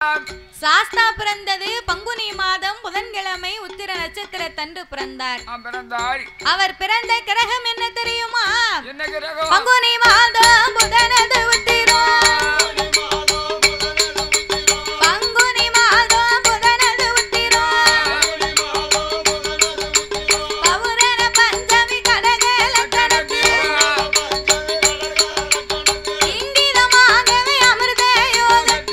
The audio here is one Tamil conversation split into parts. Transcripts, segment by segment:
சாஸ்தா பிறந்தது பங்குனி மாதம் புதன்கிழமை உத்திர நட்சத்திரத்தன்று பிறந்தார். அவர் பிறந்த கிரகம் என்ன தெரியுமா? பங்குனி மாதம் புதனது உத்திரம். பங்குனி மாதம் புதனது உத்திரம். பௌரண பஞ்சமி கடக லக்னத்தில் இங்கிதமாகவே அமிர்த யோகம்.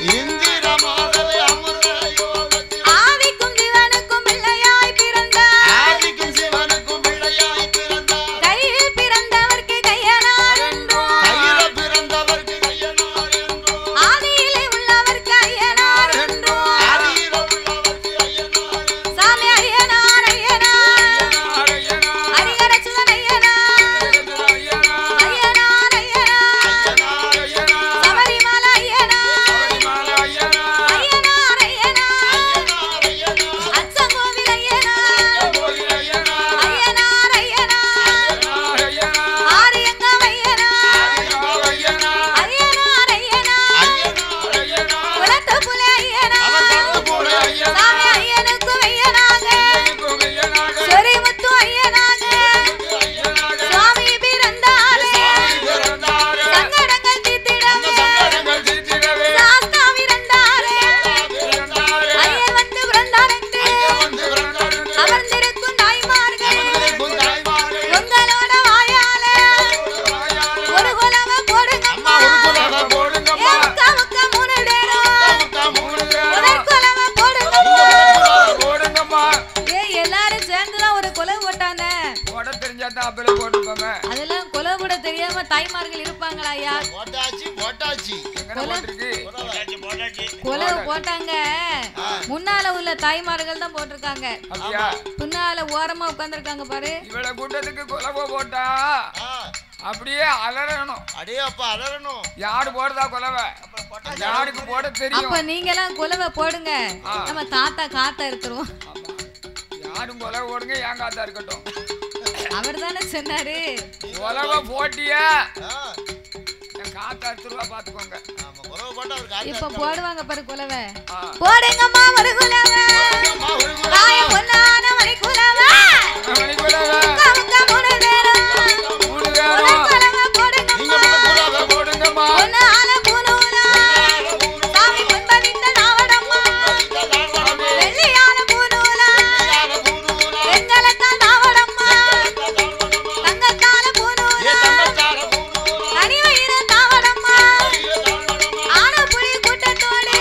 ஆதிக்கும் சிவனுக்கும் பிள்ளையாய் பிறந்தார். கையில் பிறந்தவர்க்கு கையனார் என்றும் ஆதியிலே உள்ளவர்க்கு ஐயனார் என்றும். சாமி ஐயனார் ஐயனார் ஹரிஹர சிவன் ஐயனார் ஐயனார் ஐயனார் சபரிமலை ஐயனார் ஐயனார் ஐயனார் அச்சங்கோவில் ஐயனார் ஐயனார் ஐயனார் ஆரியங்கம் ஐயனார் ஐயனார் ஐயனார் குலத்து புலி ஐயனார் சாமி ஐயனுக்கு ஐயனாக சொரிமுத்து ஐயனாக சுவாமி பிறந்தாரே சங்கடங்கள் தீர்த்திடவே சாஸ்தா பிறந்தாரே ஐயர் வந்து பிறந்தாரென்று அமர்ந்திருக்கும் தாய்மார்கள் உங்களோட வாயாலே ஒரு குலவ போடுங்கம்மா. ஏ முக்கா மூணு பேரும் முதல் குலவ போடுங்கம்மா. ஏ எல்லாரும் சேர்ந்துதான் ஒரு குலவு போட்டானே. அதெல்லாம் குலவு கூட தெரியாம தாய்மார்கள் இருப்பாங்களா ஐயா? குலவு போட்டாங்க. முன்னால உள்ள தாய்மார்கள் தான் போட்டிருக்காங்க. பின்னால ஓரமா உட்கார்ந்துருக்காங்க பாரு. இவ்வளவு கூட்டத்துக்கு கொலவை போட்டா அப்படியே அலறணும். யாரு போடுதா கொலவை? யாருக்கு போட தெரியும்? அப்ப நீங்க எல்லாம் குலவை போடுங்க. நம்ம தாத்தா காத்தா இருக்கிறோம். யாரும் கொலவை போடுங்க, ஏன் காத்தா இருக்கட்டும். அவர் தானே சொன்னாரு கொலவை போட்டிய காத்தா எடுத்துருவா பாத்துக்கோங்க. இப்ப போடுவாங்க பாரு குலவை. போடுங்கம்மா ஒரு குலவை தாய பொன்னான மணி குலவை. முக்கா மூணு பேரும் குலவை போடுங்கம்மா. பொன்னால பூநூலா சாமி பொன்பதித்த நாவடம்மா. வெள்ளியால பூநூலா வெண்கலத்தால் நாவடம்மா. தங்கத்தால பூநூலா கனிவயிற நாவடம்மா. ஆன புலி கூட்டத்தோடு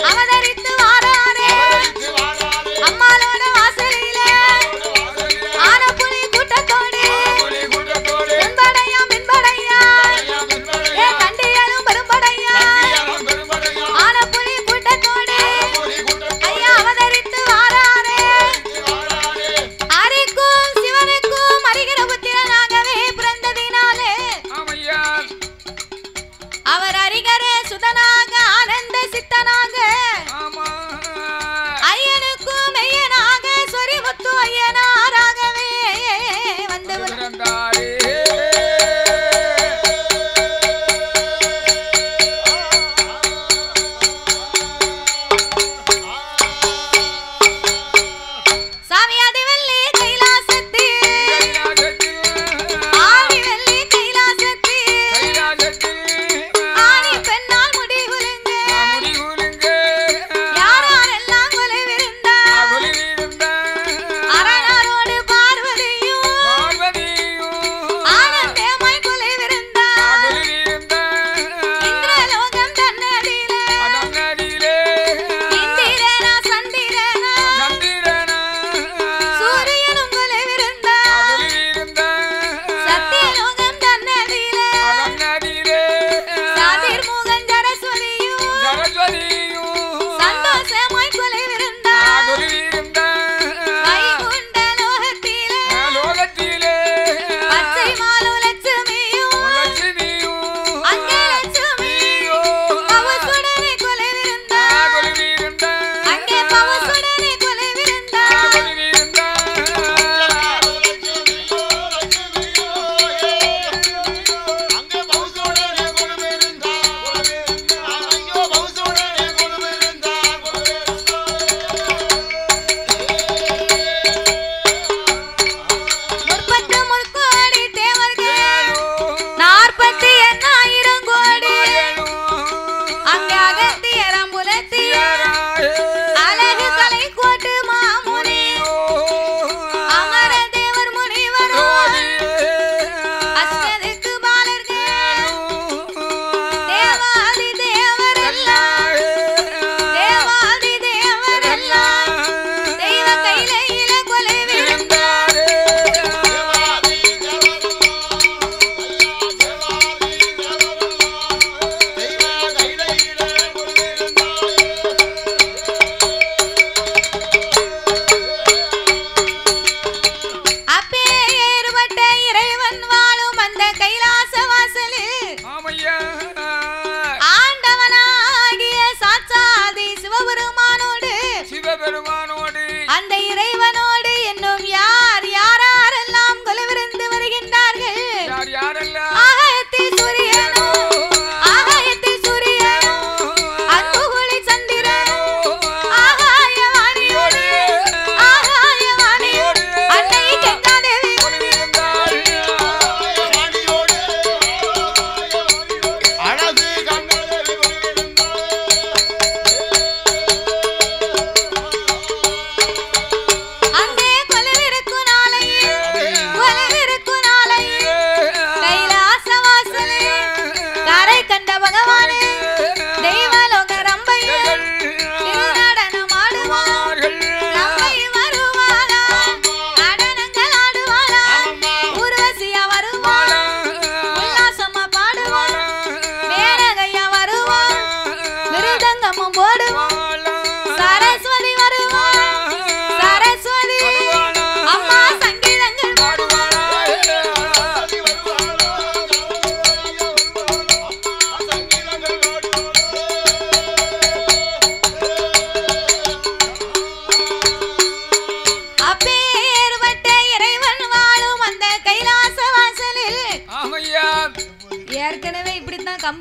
அவதரித்து வாராரே அம்மாளோட வாசலிலே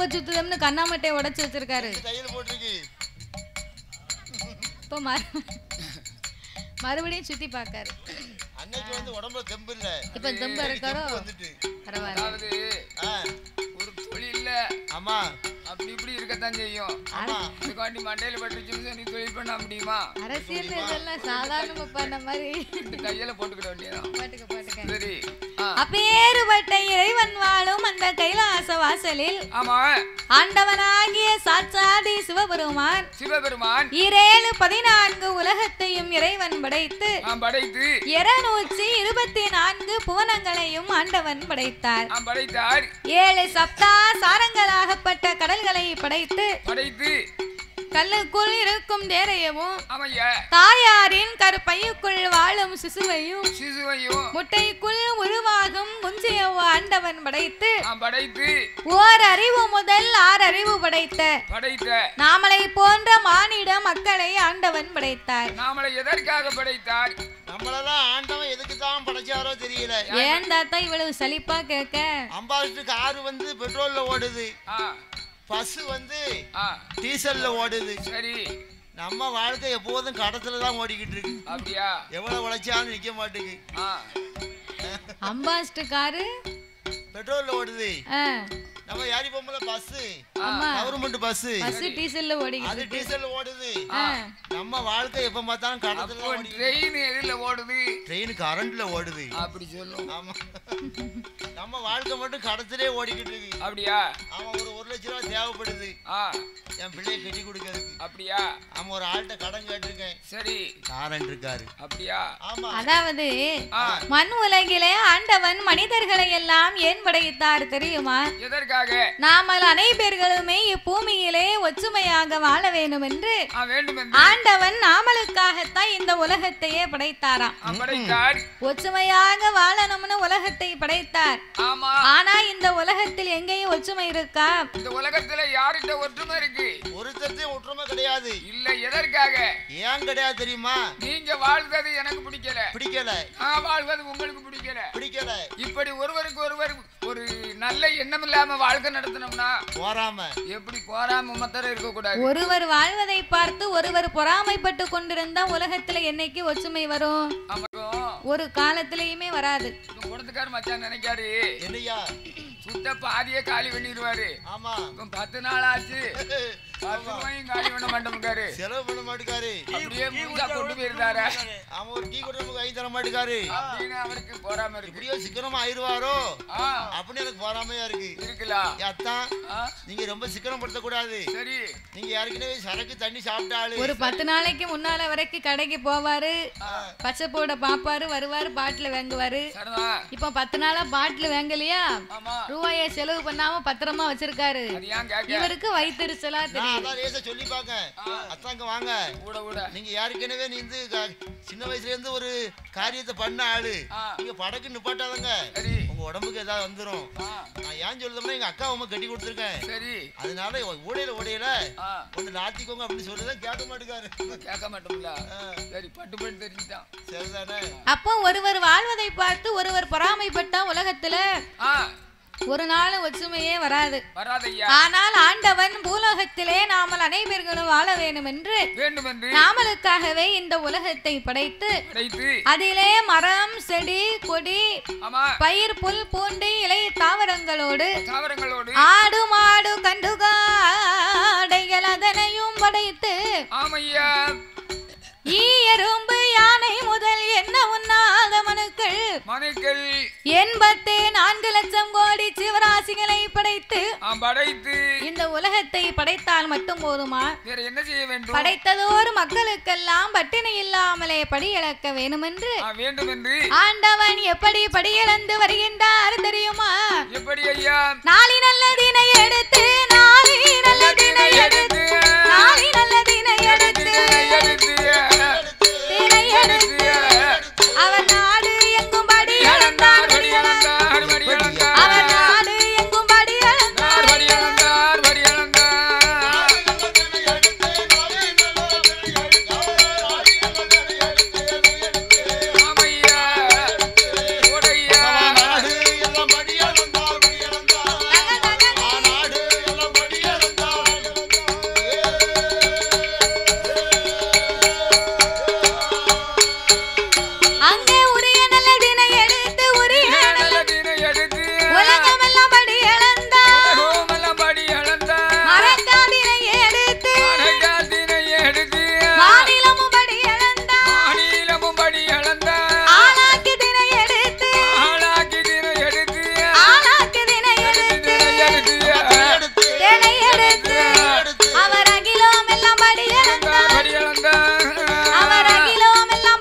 ரொம்ப சுத்துதம்னு கண்ணாமட்டையை உடைச்சு வச்சிருக்காரு. இப்போ மறுபடியும் சுத்தி பார்க்காரு. அன்னைக்கு வந்து உடம்புல தெம்பு இல்ல, இப்ப தெம்பு இருக்காரோ பரவாயில்ல. ஒரு தொழில்ல ஆமா அப்படி இப்படி இருக்கத்தான் செய்யும். இதுக்காண்டி மண்டையில பட்டுச்சுன்னு நீ தொழில் பண்ண முடியுமா? அரசியல் இதெல்லாம் சாதாரணமா பண்ண மாதிரி கையில போட்டுக்கிட வேண்டியதான். பாட்டுக்க சரி. அப்பேறுபட்ட இறைவன் வாழும் அந்த கைலாச வாசலில் ஆமா ஆண்டவனாகிய சாட்சாதி சிவபெருமான் 714 உலகத்தையும் இறைவன் படைத்து 224 புவனங்களையும் ஆண்டவன் படைத்தார். 7 சப்தா சாரங்களாகப்பட்ட கடல்களை படைத்து கல்லுக்குள் இருக்கும் தேரையவும் தாயாரின் கருப்பையுக்குள் வாழும் சிசுவையும் முட்டைக்குள் உருவாகும் குஞ்சியவோ ஆண்டவன் படைத்து ஓர் அறிவு முதல் 6 அறிவு படைத்த நாமளை போன்ற மானிட மக்களை ஆண்டவன் படைத்தார். நாமளை எதற்காக படைத்தார்? நம்மளெல்லாம் ஆண்டவன் எதுக்கு தான் படைச்சாரோ தெரியல. ஏன் தாத்தா இவ்வளவு சலிப்பா கேட்க? அம்பாசிட்டு காரு வந்து பெட்ரோல்ல ஓடுது, பஸ் வந்து டீசல்ல ஓடுது. சரி, நம்ம வாழ்க்கை எப்போதும் கடத்துல தான் ஓடிக்கிட்டு இருக்கு. அப்படியா? எவ்வளவு உழைச்சாலும் நிக்க மாட்டேங்குது. அம்பாசிட்டு காரு பெட்ரோல்ல ஓடுது, நம்ம யாரி பொம்பளை பஸ் கவர்மெண்ட் பஸ் டீசல்ல ஓடுது. அது டீசல்ல ஓடுது. நம்ம வாழ்க்கை எப்ப பார்த்தாலும் கடத்துல ஓடுது. ட்ரெயின் எதுல ஓடுது? ட்ரெயின் கரண்ட்ல ஓடுது. அப்படி சொல்லும். ஆமா, நம்ம வாழ்க்கை மட்டும் கடத்திலே ஓடிக்கிட்டு இருக்கு. அப்படியா? ஆமா, ஒரு 1 லட்சம் ரூபாய் தேவைப்படுது என் பிள்ளைய கட்டி கொடுக்கிறதுக்கு. அப்படியா? ஆமா, ஒரு ஆள்கிட்ட கடன் கேட்டிருக்கேன். சரி, காரன் இருக்காரு. அப்படியா? ஆமா, அதாவது மண் உலகிலே ஆண்டவன் மனிதர்களை எல்லாம் ஏன் படைத்தார் தெரியுமா? எதற்காக? நாமல் அனைவர்களுமே இப்பூமியிலே ஒற்றுமையாக வாழ வேண்டும் என்று ஆண்டவன் நாமளுக்காகத்தான் இந்த உலகத்தையே படைத்தாராம். ஒற்றுமையாக வாழணும்னு உலகத்தை படைத்தார். ஆனா இந்த உலகத்தில் எங்கேயும் ஒற்றுமை இருக்கா? இந்த உலகத்துல யார்கிட்ட ஒற்றுமை இருக்கு? ஒருத்தத்தையும் ஒற்றுமை கிடையாது. இல்ல, எதற்காக? ஏன் கிடையாது தெரியுமா? நீங்க வாழ்வது எனக்கு பிடிக்கல, நான் வாழ்வது உங்களுக்கு பிடிக்கல. இப்படி ஒருவருக்கு ஒருவர் ஒரு நல்ல எண்ணம் இல்லாம வாழ்க்கை நடத்தணும்னா போராம எப்படி போராம மத்தர இருக்க கூடாது. ஒருவர் வாழ்வதை பார்த்து ஒருவர் பொறாமைப்பட்டு கொண்டிருந்தா உலகத்துல என்னைக்கு ஒற்றுமை வரும்? ஒரு காலத்திலயுமே வராது. கொடுத்துக்காரு மச்சான் நினைக்காரு, என்னையா சுட்ட பாதியே காலி பண்ணிடுவாரு. ஆமா, 10 நாள் ஆச்சு, 10 ரூபாயும் காலி பண்ண மாட்டேங்காரு, செலவு பண்ண மாட்டேங்காரு, அப்படியே முழுசா கொண்டு போயிருந்தாரு. அவன் ஒரு டீ கொடுத்து கை தர மாட்டேங்காரு அப்படின்னு அவருக்கு போராம இருக்கு. இப்படியோ சிக்கனமா ஆயிருவாரோ அப்படின்னு எனக்கு போராமையா இருக்குல்ல. அத்தான், நீங்க ரொம்ப சிக்கனம் படுத்த கூடாது. சரி, நீங்க யாருக்குனே சரக்கு தண்ணி சாப்பிட்டாலும் ஒரு 10 நாளைக்கு முன்னால வரைக்கும் கடைக்கு போவாரு, பச்சை போட பாப்பாரு, வருவாரு, பாட்டில் வாங்குவாரு. இப்ப 10 நாளா பாட்டில் வாங்கலையா, ரூபாயை செலவு பண்ணாம பத்திரமா வச்சிருக்காரு. இவருக்கு வயிற்றுச்சலா தெரியும். சொல்லி பாக்க அத்தாங்க வாங்க, நீங்க யாருக்கெனவே நீ சின்ன வயசுல இருந்து ஒரு காரியத்தை பண்ண ஆளு, நீங்க படக்கு நிப்பாட்டாதங்க, உங்க உடம்புக்கு ஏதாவது வந்துரும். நான் ஏன் சொல்லுதோம்னா எங்க அக்கா அம்மா கட்டி கொடுத்துருக்கேன். சரி, அதனால ஓடையில கொஞ்சம் நாத்திக்கோங்க அப்படின்னு சொல்லிதான் கேட்க மாட்டேங்காரு. கேட்க மாட்டோம்ல. சரி, பட்டு பட்டு தெரிஞ்சுட்டான். சரிதானே? அப்போ ஒருவர் வாழ்வதை பார்த்து ஒருவர் பொறாமைப்பட்டா உலகத்துல ஒரு நாள் ஒற்றுமையே வராது. ஆனால் ஆண்டவன் பூலோகத்திலே நாமல் அனைவர்களும் வாழ வேண்டும் என்று நாமளுக்காகவே இந்த உலகத்தை படைத்து அதிலே மரம், செடி, கொடி, பயிர், புல், பூண்டு, இலை, தாவரங்களோடு ஆடு, மாடு, கண்டுகாடைகள் அதனையும் படைத்து எறும்பு, யானை முதல் என்ன உண்ணாத மனுக்கள் 84 லட்சம் கோடி ஜீவராசிகளை படைத்து இந்த உலகத்தை படைத்தால் மட்டும் போதுமா? என்ன செய்ய வேண்டும்? படைத்ததோர் மக்களுக்கெல்லாம் பட்டினி இல்லாமலே படியிழக்க வேண்டும் என்று ஆண்டவன் எப்படி படியிழந்து வருகின்றார் தெரியுமா? எப்படி ஐயா? நாளி நல்லதினை எடுத்து, நாளி நல்லதினை எடுத்து, நாளி நல்லதினை எடுத்து அவர் நாடு எங்கும் படி அளந்தார், அவர் நாடு எங்கும் படி அளந்தார். அவர் அகிலம் எல்லாம்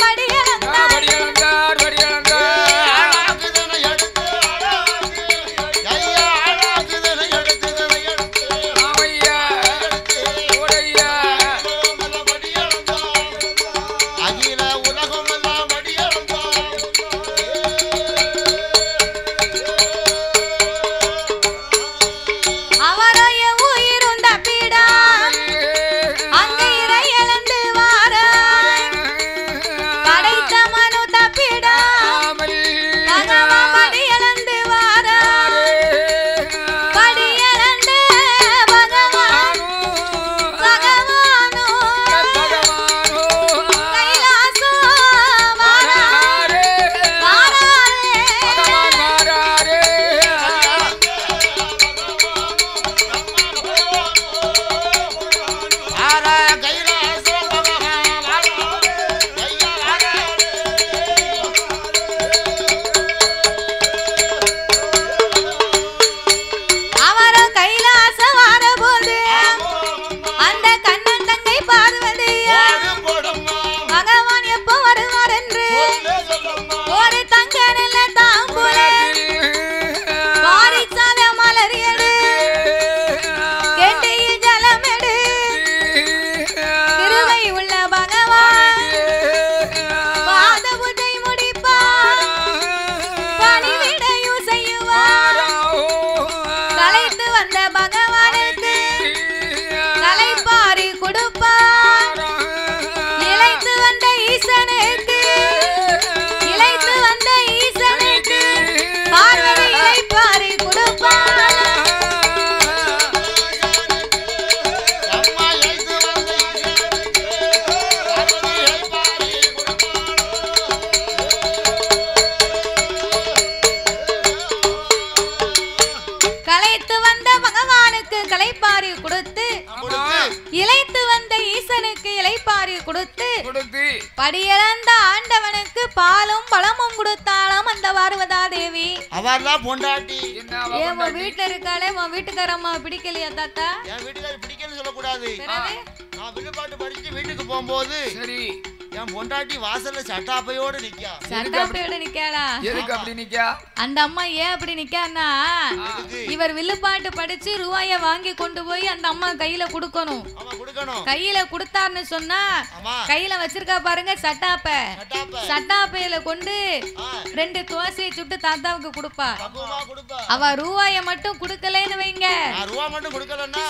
படியிழந்த ஆண்டவனுக்கு பாலும் பழமும் கொடுத்தாலும் அந்த பார்வதா தேவி அவர்தான் பொண்டாட்டி. ஏன் வீட்டுல இருக்காளே உன் வீட்டுக்காரம்மா பிடிக்கலையா தாத்தா? என் வீட்டுக்காரர் பிடிக்கலன்னு சொல்லக்கூடாது. நான் வில்லுப்பாட்டு படிச்சு வீட்டுக்கு போகும்போது சரி என் பொண்டாட்டி வாசல்ல சட்டாப்பையோட நிக்கா. சட்டாப்பையோட நிக்காளா? எதுக்கு அப்படி நிக்கா? அந்த அம்மா ஏன் அப்படி நிக்கான்னா இவர் வில்லுப்பாட்டு படிச்சு ரூபாய வாங்கி கொண்டு போய் அந்த அம்மா கையில குடுக்கணும். கையில குடுத்தாருன்னு சொன்னா கையில வச்சிருக்கா பாருங்க சட்டாப்பை. சட்டாப்பையில கொண்டு 2 தோசையை சுட்டு தாத்தாவுக்கு கொடுப்பா. அவ ரூபாய மட்டும் குடுக்கலன்னு வைங்க,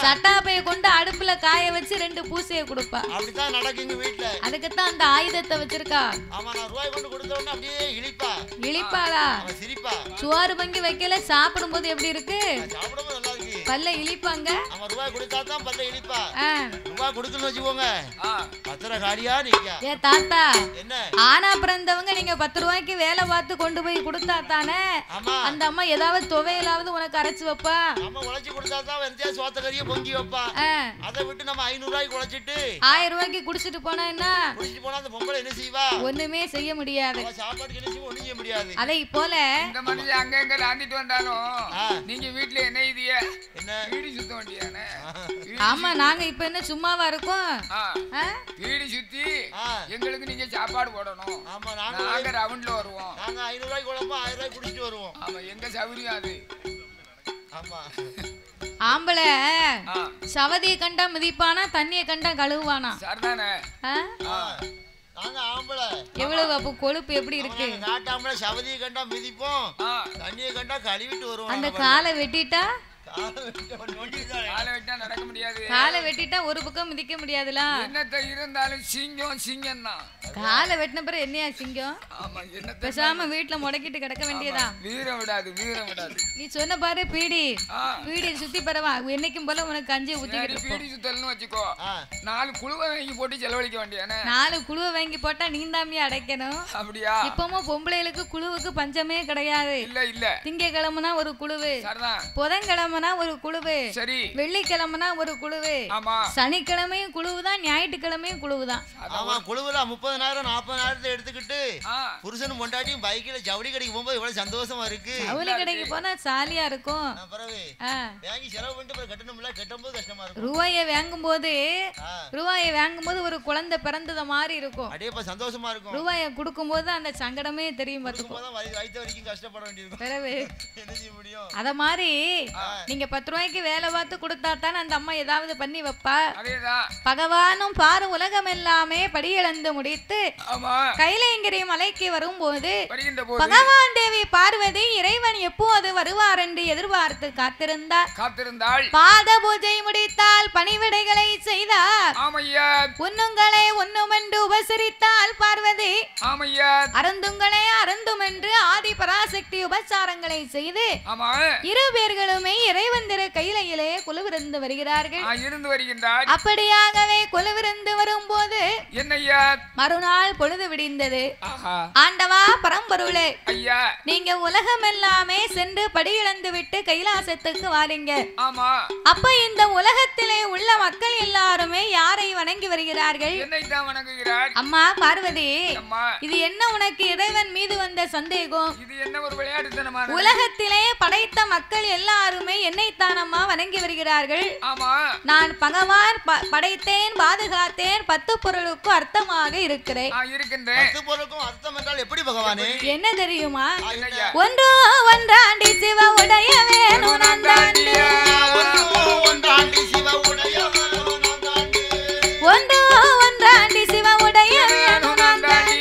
சட்டாப்பைய கொண்டு அடுப்புல காய வச்சு 2 பூசையை கொடுப்பா. அப்படிதான் நடக்குங்க வீட்ல. அதுக்குத்தான் அந்த ஆயுதத்தை வச்சிருக்கா. ஆமா, நான் ரூபாய் கொண்டு கொடுத்த உடனே அப்படியே இழிப்பா. இழிப்பாளா? சிரிப்பா. சோறு பங்கி வைக்கல, சாப்பிடும்போது எப்படி இருக்கு? சாப்பிடும்போது நல்லா இருக்கு. பல்ல இழிப்பாங்க. அவ ரூபாய் கொடுத்தா தான் பல்ல இழிப்பா. ரூபாய் கொடுக்கணும் வச்சுக்கோங்க, பத்திர காடியா நிக்கா. ஏ தாத்தா, என்ன ஆனா பிறந்தவங்க நீங்க 10 ரூபாய்க்கு வேலை பார்த்து கொண்டு போய் கொடுத்தா தானே அந்த அம்மா ஏதாவது துவையலாவது உனக்கு அரைச்சு வைப்பா. நம்ம உழைச்சு கொடுத்தா தான் வெந்தய சோத்த கறியை பொங்கி வைப்பா. அதை விட்டு நம்ம 500 ரூபாய்க்கு உழைச்சிட்டு 1000 ரூபாய்க்கு குடிச்சிட்டு போனா என்ன? குடிச்சிட்டு போனா அந்த பொம்பளை என்ன செய்வா? ஒண்ணுமே செய்ய முடியாது. சாப்பாட்டுக்கு என்ன செய்ய ஒண்ணும் செய்ய முடியாது. அதை போல இந்த மனுஷன் அங்க எங்க லாண்டிட்டு வந்தாலும் நீங்க வீட்ல என்ன இதுய என்ன வீடு சுத்த வேண்டியானே? ஆமா, நாங்க இப்ப என்ன சும்மாவா இருக்கோம்? வீடு சுத்தி எங்களுக்கு நீங்க சாப்பாடு போடணும். ஆமா, நாங்க ரவுண்ட்ல வருவோம். நாங்க 500 ரூபாய்க்கு குழம்பு 1000 ரூபாய்க்கு குடிச்சிட்டு வருவோம். ஆமா, எங்க சௌகரியம் அது. ஆமா, ஆம்பளை சவதியை கண்டா மிதிப்பானா, தண்ணியை கண்டா கழுவுவானா? சரிதானே? நாங்க ஆம்பளை எவ்வளவு அப்ப கொழுப்பு எப்படி இருக்கு? நாட்டாம்பளை சவதியை கண்டா மிதிப்போம், தண்ணியை கண்டா கழுவிட்டு வருவோம். அந்த காலை வெட்டிட்டா நடக்க முடியாது. காலை வெட்டிட்டா ஒரு பக்கம் மிதிக்க முடியாதுல. என்னத்த இருந்தாலும் சிங்கம் சிங்கம் தான். காலை வெட்டின பிறகு என்னையா சிங்கம்? பேசாம வீட்டுல முடக்கிட்டு கிடக்க வேண்டியதா? வீரம் விடாது, வீரம் விடாது. நீ சொன்ன பாரு, பீடி பீடி சுத்தி பரவா என்னைக்கும் போல உனக்கு கஞ்சி ஊத்திக்கிட்டு பீடி சுத்தல்னு வச்சுக்கோ. 4 குழுவை வாங்கி போட்டு செலவழிக்க வேண்டியானே. 4 குழுவை வாங்கி போட்டா நீந்தாமியா அடைக்கணும். அப்படியா? இப்பவும் பொம்பளைகளுக்கு குழுவுக்கு பஞ்சமே கிடையாது. இல்ல இல்ல, திங்கக்கிழமைனா ஒரு குழுவு, புதன்கிழமை திங்கக்கிழமைனா ஒரு குழுவு, சரி வெள்ளிக்கிழமைனா ஒரு குழுவு, ஆமா சனிக்கிழமையும் குழுவுதான், ஞாயிற்றுக்கிழமையும் குழுவுதான். ஆமா குழுவுல 30,000 40,000 எடுத்துக்கிட்டு புருஷனும் பொண்டாட்டியும் பைக்கில ஜவுளி கடைக்கு போகும்போது எவ்வளவு சந்தோஷமா இருக்கு. ஜவுளி கடைக்கு போனா ஜாலியா இருக்கும். வாங்கி செலவு பண்ணிட்டு கட்டணும்ல, கட்டும்போது கஷ்டமா இருக்கும். ரூபாயை வாங்கும்போது ஒரு குழந்தை பிறந்தத மாதிரி இருக்கும், அப்படியே சந்தோஷமா இருக்கும். ரூபாயை கொடுக்கும்போது அந்த சங்கடமே தெரியும். வயிற்று வரைக்கும் கஷ்டப்பட வேண்டியிருக்கும். என்ன செய்ய முடியும்? அத மாதிரி நீங்க 10 ரூபாய்க்கு வேலை பார்த்து கொடுத்தா தானே அந்த அம்மா ஏதாவது பண்ணி வைப்பா. பகவானும் பாரு உலகம் எல்லாமே படியிழந்து முடித்து கைலேங்கிரி மலைக்கு வரும்போது பகவான் தேவி பார்வதி இறைவன் எப்போது வருவார் என்று எதிர்பார்த்து காத்திருந்தாள். பாத பூஜை முடித்தால் பணிவிடைகளை செய்தார். உண்ணுங்களே உண்ணுமென்று உபசரித்தால் பார்வதி, அருந்துங்களே அருந்தும் என்று ஆதி பராசக்தி உபசாரங்களை செய்து இரு பேர்களுமே இறைவன் திரு கையிலே குழுவிருந்து வருகிறார்கள். அப்படியாகவே குழுவிருந்து வரும்போது மறுநாள் பொழுது விடிந்தது. ஆண்டவா பரம்பொருளே, நீங்க உலகம் எல்லாமே சென்று படியிழந்து விட்டு கைலாசத்துக்கு வாரீங்க. அப்ப இந்த உலகத்திலே உள்ள மக்கள் எல்லாருமே யாரை வணங்கி வருகிறார்கள்? அம்மா பார்வதி, இது என்ன உனக்கு இறைவன் மீது வந்த சந்தேகம்? உலகத்திலே படைத்த மக்கள் எல்லாருமே என்னைத்தானம்மா வணங்கி வருகிறார்கள். நான் பகவான் படைத்தேன், பாதுகாத்தேன், 10 பொருளுக்கு அர்த்தமாக இருக்கிறேன். என்ன தெரியுமா? ஒன்று ஒன்றாண்டி சிவ உடைய வேணும் நந்தாண்டி, ஒன்று ஒன்றாண்டி சிவ உடைய வேணும் நந்தாண்டி,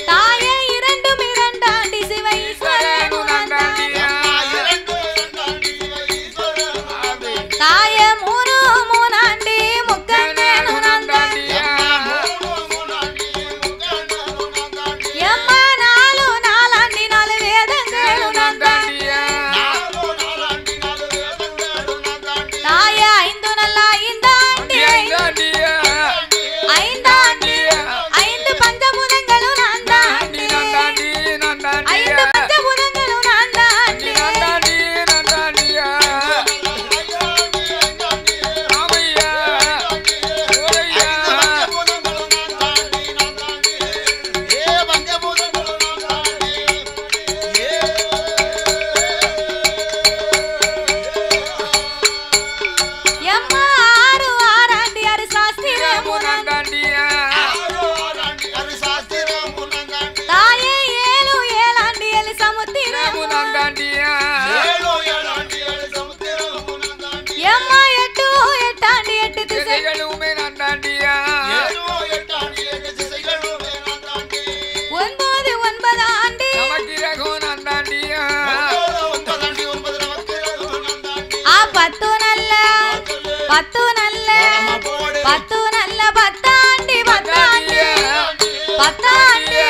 தாயே இரண்டும் இரண்டாண்டி சிவ ஈஸ்வரன் நந்தாண்டி, தாயே மூணு மூணாண்டி முக்கன் வேணும் நந்தாண்டி, எம்மா நாலு நாலாண்டி நாலு வேதங்கள் நந்தாண்டி, தாயே ஐந்து நல்லா ஐந்தாண்டி ஐந்தாண்டி, 5 பஞ்சபூதங்களும் நந்தாண்டி, 5 பஞ்சபூதங்களும் நந்தாண்டி, எம்மா ஆறு ஆறாண்டி அரு சாஸ்திரமும் நந்தாண்டி, தாயே 7 ஏழாண்டி ஏழு சமுத்திரமும் நந்தாண்டி, எம்மா 8 எட்டாண்டி 8 திசைகளுமே நந்தாண்டி, 9 ஒன்பதாண்டி நந்தாண்டி, 10 நல்ல 10 நல்ல 10 நல்ல 10 ஆண்டி 10 ஆண்டி 10 ஆண்டி,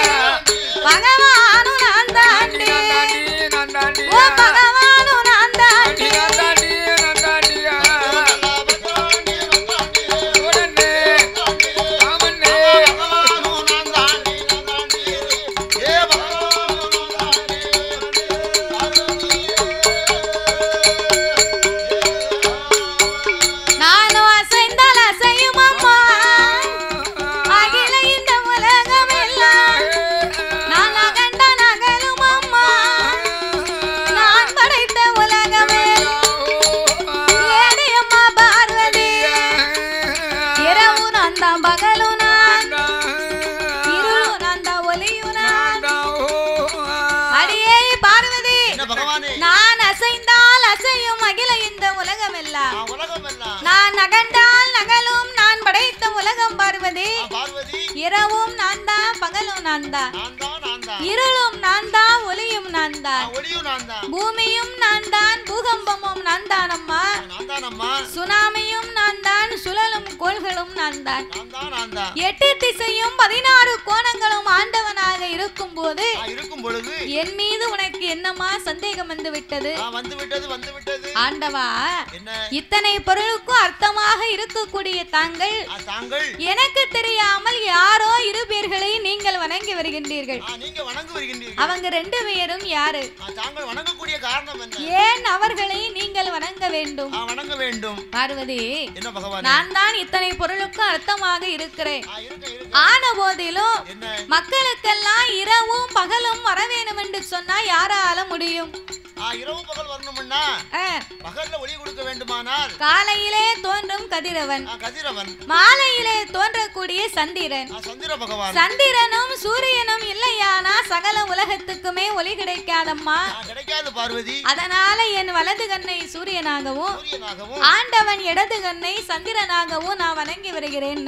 பகவானு நந்தாண்டி, ஓ பகவானு நந்தாண்டி, நானும் அசைந்தால் அசையும் அம்மா, அகில இந்த உலகம் எல்லாம் நான் அகண்ட நகலும் அம்மா, நான் படைத்த உலகமே ஏடி அம்மா பார்வதி, இரவு நந்தான் பகலு நான், இருளு நந்தா ஒலியு நான், அடியே பார்வதி, நான் அசைந்தால் அசையும் அகில இந்த உலகம் எல்லாம், நான் நகண்டால் நகலும் நான் படைத்த உலகம் பார்வதி, இரவும் நான் தான் பகலும் நான் தான், இருளும் நான் தான் ஒளியும் நான் தான், பூமியும் நான் தான் பூகம்பமும் நான் தான் அம்மா, சுனாமியும் நான் தான் சுழலும் கோள்களும் நான் தான், 8 திசையும் 16 கோணங்களும் ஆண்டவனாக இருக்கும் போது என் மீது உனக்கு என்னமா சந்தேகம் வந்து விட்டது? ஆண்டவா, இத்தனை பொருளுக்கும் அர்த்தமாக இருக்கக்கூடிய தாங்கள் எனக்கு தெரியாமல் யாரோ 2 பேர்களை நீ நீங்கள் வணங்கி வருகின்றீர்கள். அவங்க 2 பேரும் யாரு? தாங்கள் வணங்கக்கூடிய காரணம் என்ன? ஏன் அவர்களை நீங்கள் வணங்க வேண்டும்? வணங்க வேண்டும். பார்வதி, என்ன பகவானே, நான் தான் இத்தனை பொருளுக்கு அர்த்தமாக இருக்கிறேன். ஆன போதிலும் மக்களுக்கெல்லாம் இரவும் பகலும் வர வேண்டும் என்று சொன்னா யாரால முடியும்? இரவு பகல் வரணும்னா பகல்ல ஒளி கொடுக்க வேண்டுமானால் காலையிலே தோன்றும் கதிரவன், மாலையிலே தோன்றக்கூடிய சந்திரன், சந்திர பகவான், சந்திரனும் சூரியனும் இல்லையானா சகல உலகத்துக்குமே ஒளி கிடைக்காதம்மா. கிடைக்காது பார்வதி. அதனால என் வலது கண்ணை சூரியனாகவும் ஆண்டவன் இடது கண்ணை சந்திரனாகவும் நான் வணங்கி வருகிறேன்.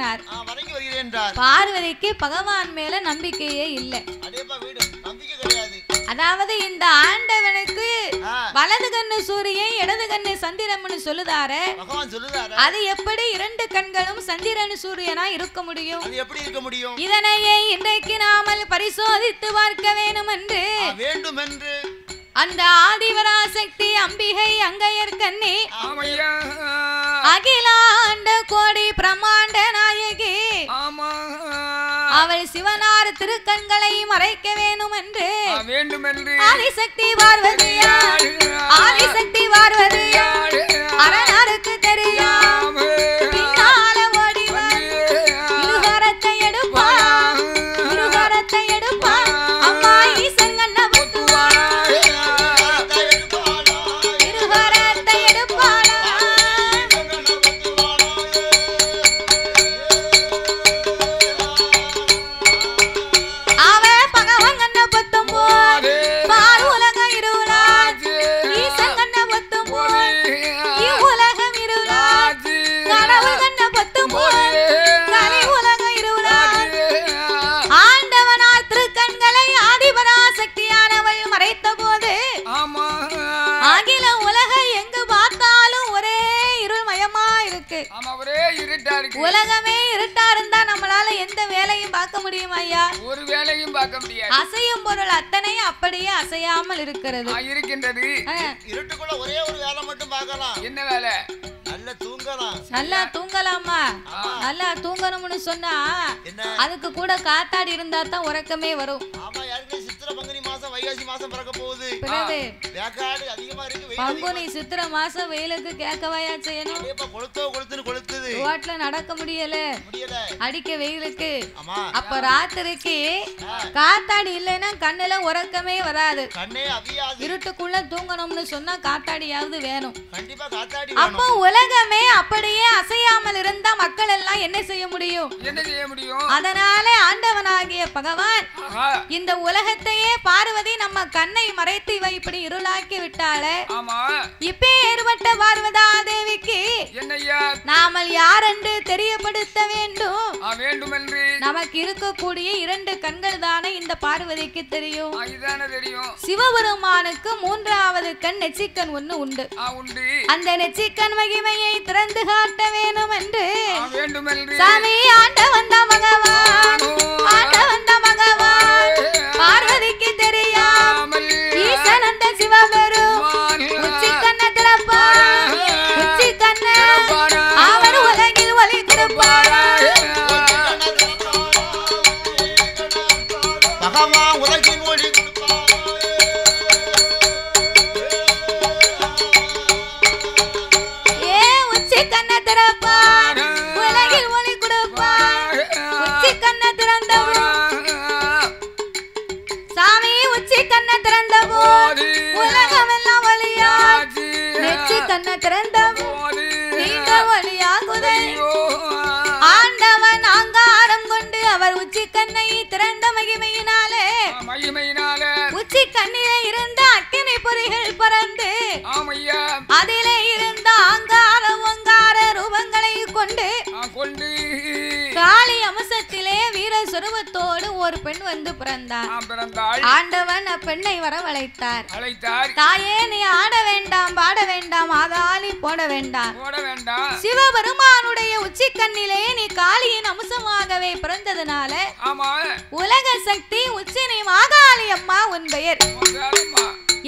பார்வதிக்கு பகவான் மேல நம்பிக்கையே இல்லை. அதாவது இந்த ஆண்டவனுக்கு வலது கண்ணு சூரியன் இடது கண்ணு சந்திரன் சொல்லுதாரு. அது எப்படி 2 கண்களும் சந்திரன் சூரியனா இருக்க முடியும்? இதனையே இன்றைக்கு நாமல் பரிசோதித்து பார்க்க வேண்டும் என்று அந்த ஆதிபராசக்தி அம்பிகை அங்கையர் கண்ணி அகிலாண்ட கோடி பிரம்மாண்ட நாயகி அவள் சிவனார் திருக்கண்களை மறைக்க வேண்டும் என்று ஆதிசக்தி பார்வதியார், ஆதிசக்தி பார்வதியார் அரணருக்கு தெரியும் பின்னால ஓடி இருகரத்தை எடுப்பா, இருகரத்தை எடுப்பா அம்மா ஈசன் கண்ண பத்துவாளா, இருகரத்தை எடுப்பாளா. அவ பகவான் கண்ண பத்தும் போது பார் உலகம் இருளா, ஈசன் கண்ண பத்தும் போது உலகம் இருளா, கடவுள் கண்ண பத்தும் போது கலை உலகம் இருளா. ஆண்டவனார் திருக்கண்களை ஆதிபராசக்தியானவள் மறைத்த போது அகில உலக எங்கு பார்த்தாலும் ஒரே இருள்மயமா இருக்கு. உலகமே இருட்டா இருந்தா நம்மளால எந்த வேலையும் பார்க்க முடியும் ஐயா? ஒரு வேலையும் பார்க்க முடியாது. அசையும் பொருள் அத்தனை அப்படியே அசையாமல் இருக்கிறது. இருட்டுக்குள்ள ஒரே ஒரு வேலை மட்டும் பார்க்கலாம். என்ன வேலை? நல்லா தூங்கலாம். நல்லா தூங்கலாமா? நல்லா தூங்கணும்னு சொன்னா அதுக்கு கூட காத்தாடி இருந்தா தான் உறக்கமே வரும். ஆமா, யாருக்கு சித்திரை பங்குனி மாசம் வைகாசி மாசம் பிறக்க போகுது. வேக்காடு அதிகமா இருக்கு. பங்குனி சித்திரை மாசம் வெயிலுக்கு கேட்கவாயா செய்யணும்? கொளுத்துது. ரோட்ல நடக்க முடியல, அடிக்க வெயிலுக்கு. அப்ப ராத்திரிக்கு காத்தாடி இல்லைன்னா கண்ணுல உறக்கமே வராது. இருட்டுக்குள்ள தூங்கணும்னு சொன்னா காத்தாடியாவது வேணும். அப்போ உலகமே அப்படியே அசையாமல் இருந்தா மக்கள் எல்லாம் என்ன செய்ய முடியும்? அதனால ஆண்டவனாகிய பகவான் இந்த உலகத்தையே பார்வதி நம்ம கண்ணை மறைத்து இவ இப்படி இருளாக்கி விட்டாளே. இப்ப ஏற்பட்ட பார்வதா தேவிக்கு நாமல் யாரென்று தெரியப்படுத்த வேண்டும். நமக்கு இருக்கக்கூடிய 2 கண்கள் தானே இந்த பார்வதிக்கு தெரியும். சிவபெருமானுக்கு 3வது கண் நெற்றிக்கண் ஒண்ணு உண்டு. அந்த நெற்றிக்கண் மகிமையை திறந்து காட்ட வேண்டும் என்று சாமி ஆண்ட வந்த பகவான், ஆண்ட வந்த பகவான் பார்வதிக்கு தெரியும். ஈசன் அந்த சிவபெருமான் உச்சி கண்ண திறப்பார், உச்சி கண்ண அவர் உலகில் ஒளி கொடுப்பார். பகவான் உலகின் ஒளி கொடுப்பார். ஏ உச்சி கண்ண திறப்பார், உலகில் ஒளி கொடுப்பார். உச்சி கண்ண திறந்தவர் சாமி, உச்சி கண்ண திறந்தவர் உலகம் எல்லாம் ஒளியா. நெச்சி கண்ண திறந்தவர் நீண்ட ஒளியாகுதே. ஆண்டவன் அங்காரம் கொண்டு அவர் உச்சி கண்ணை திறந்த மகிமையினாலே உச்சி கண்ணிலே இருந்த அக்கினி பொறிகள் பறந்து அதிலே இருந்த அங்கார ஒங்கார ரூபங்களை கொண்டு காளி அம்சத்திலே வீர சொருவத்தோடு ஒரு பெண் வந்து பிறந்தார். ஆண்டவன் அப்பெண்ணை வரவழைத்தார். தாயே, நீ ஆட வேண்டாம், பாட வேண்டாம், ஆதாளி போட வேண்டாம். சிவபெருமானுடைய உச்சி கண்ணிலே நீ காளியின் அம்சமாகவே பிறந்ததுனால உலக சக்தி உச்சினி மாகாளி அம்மா உன் பெயர்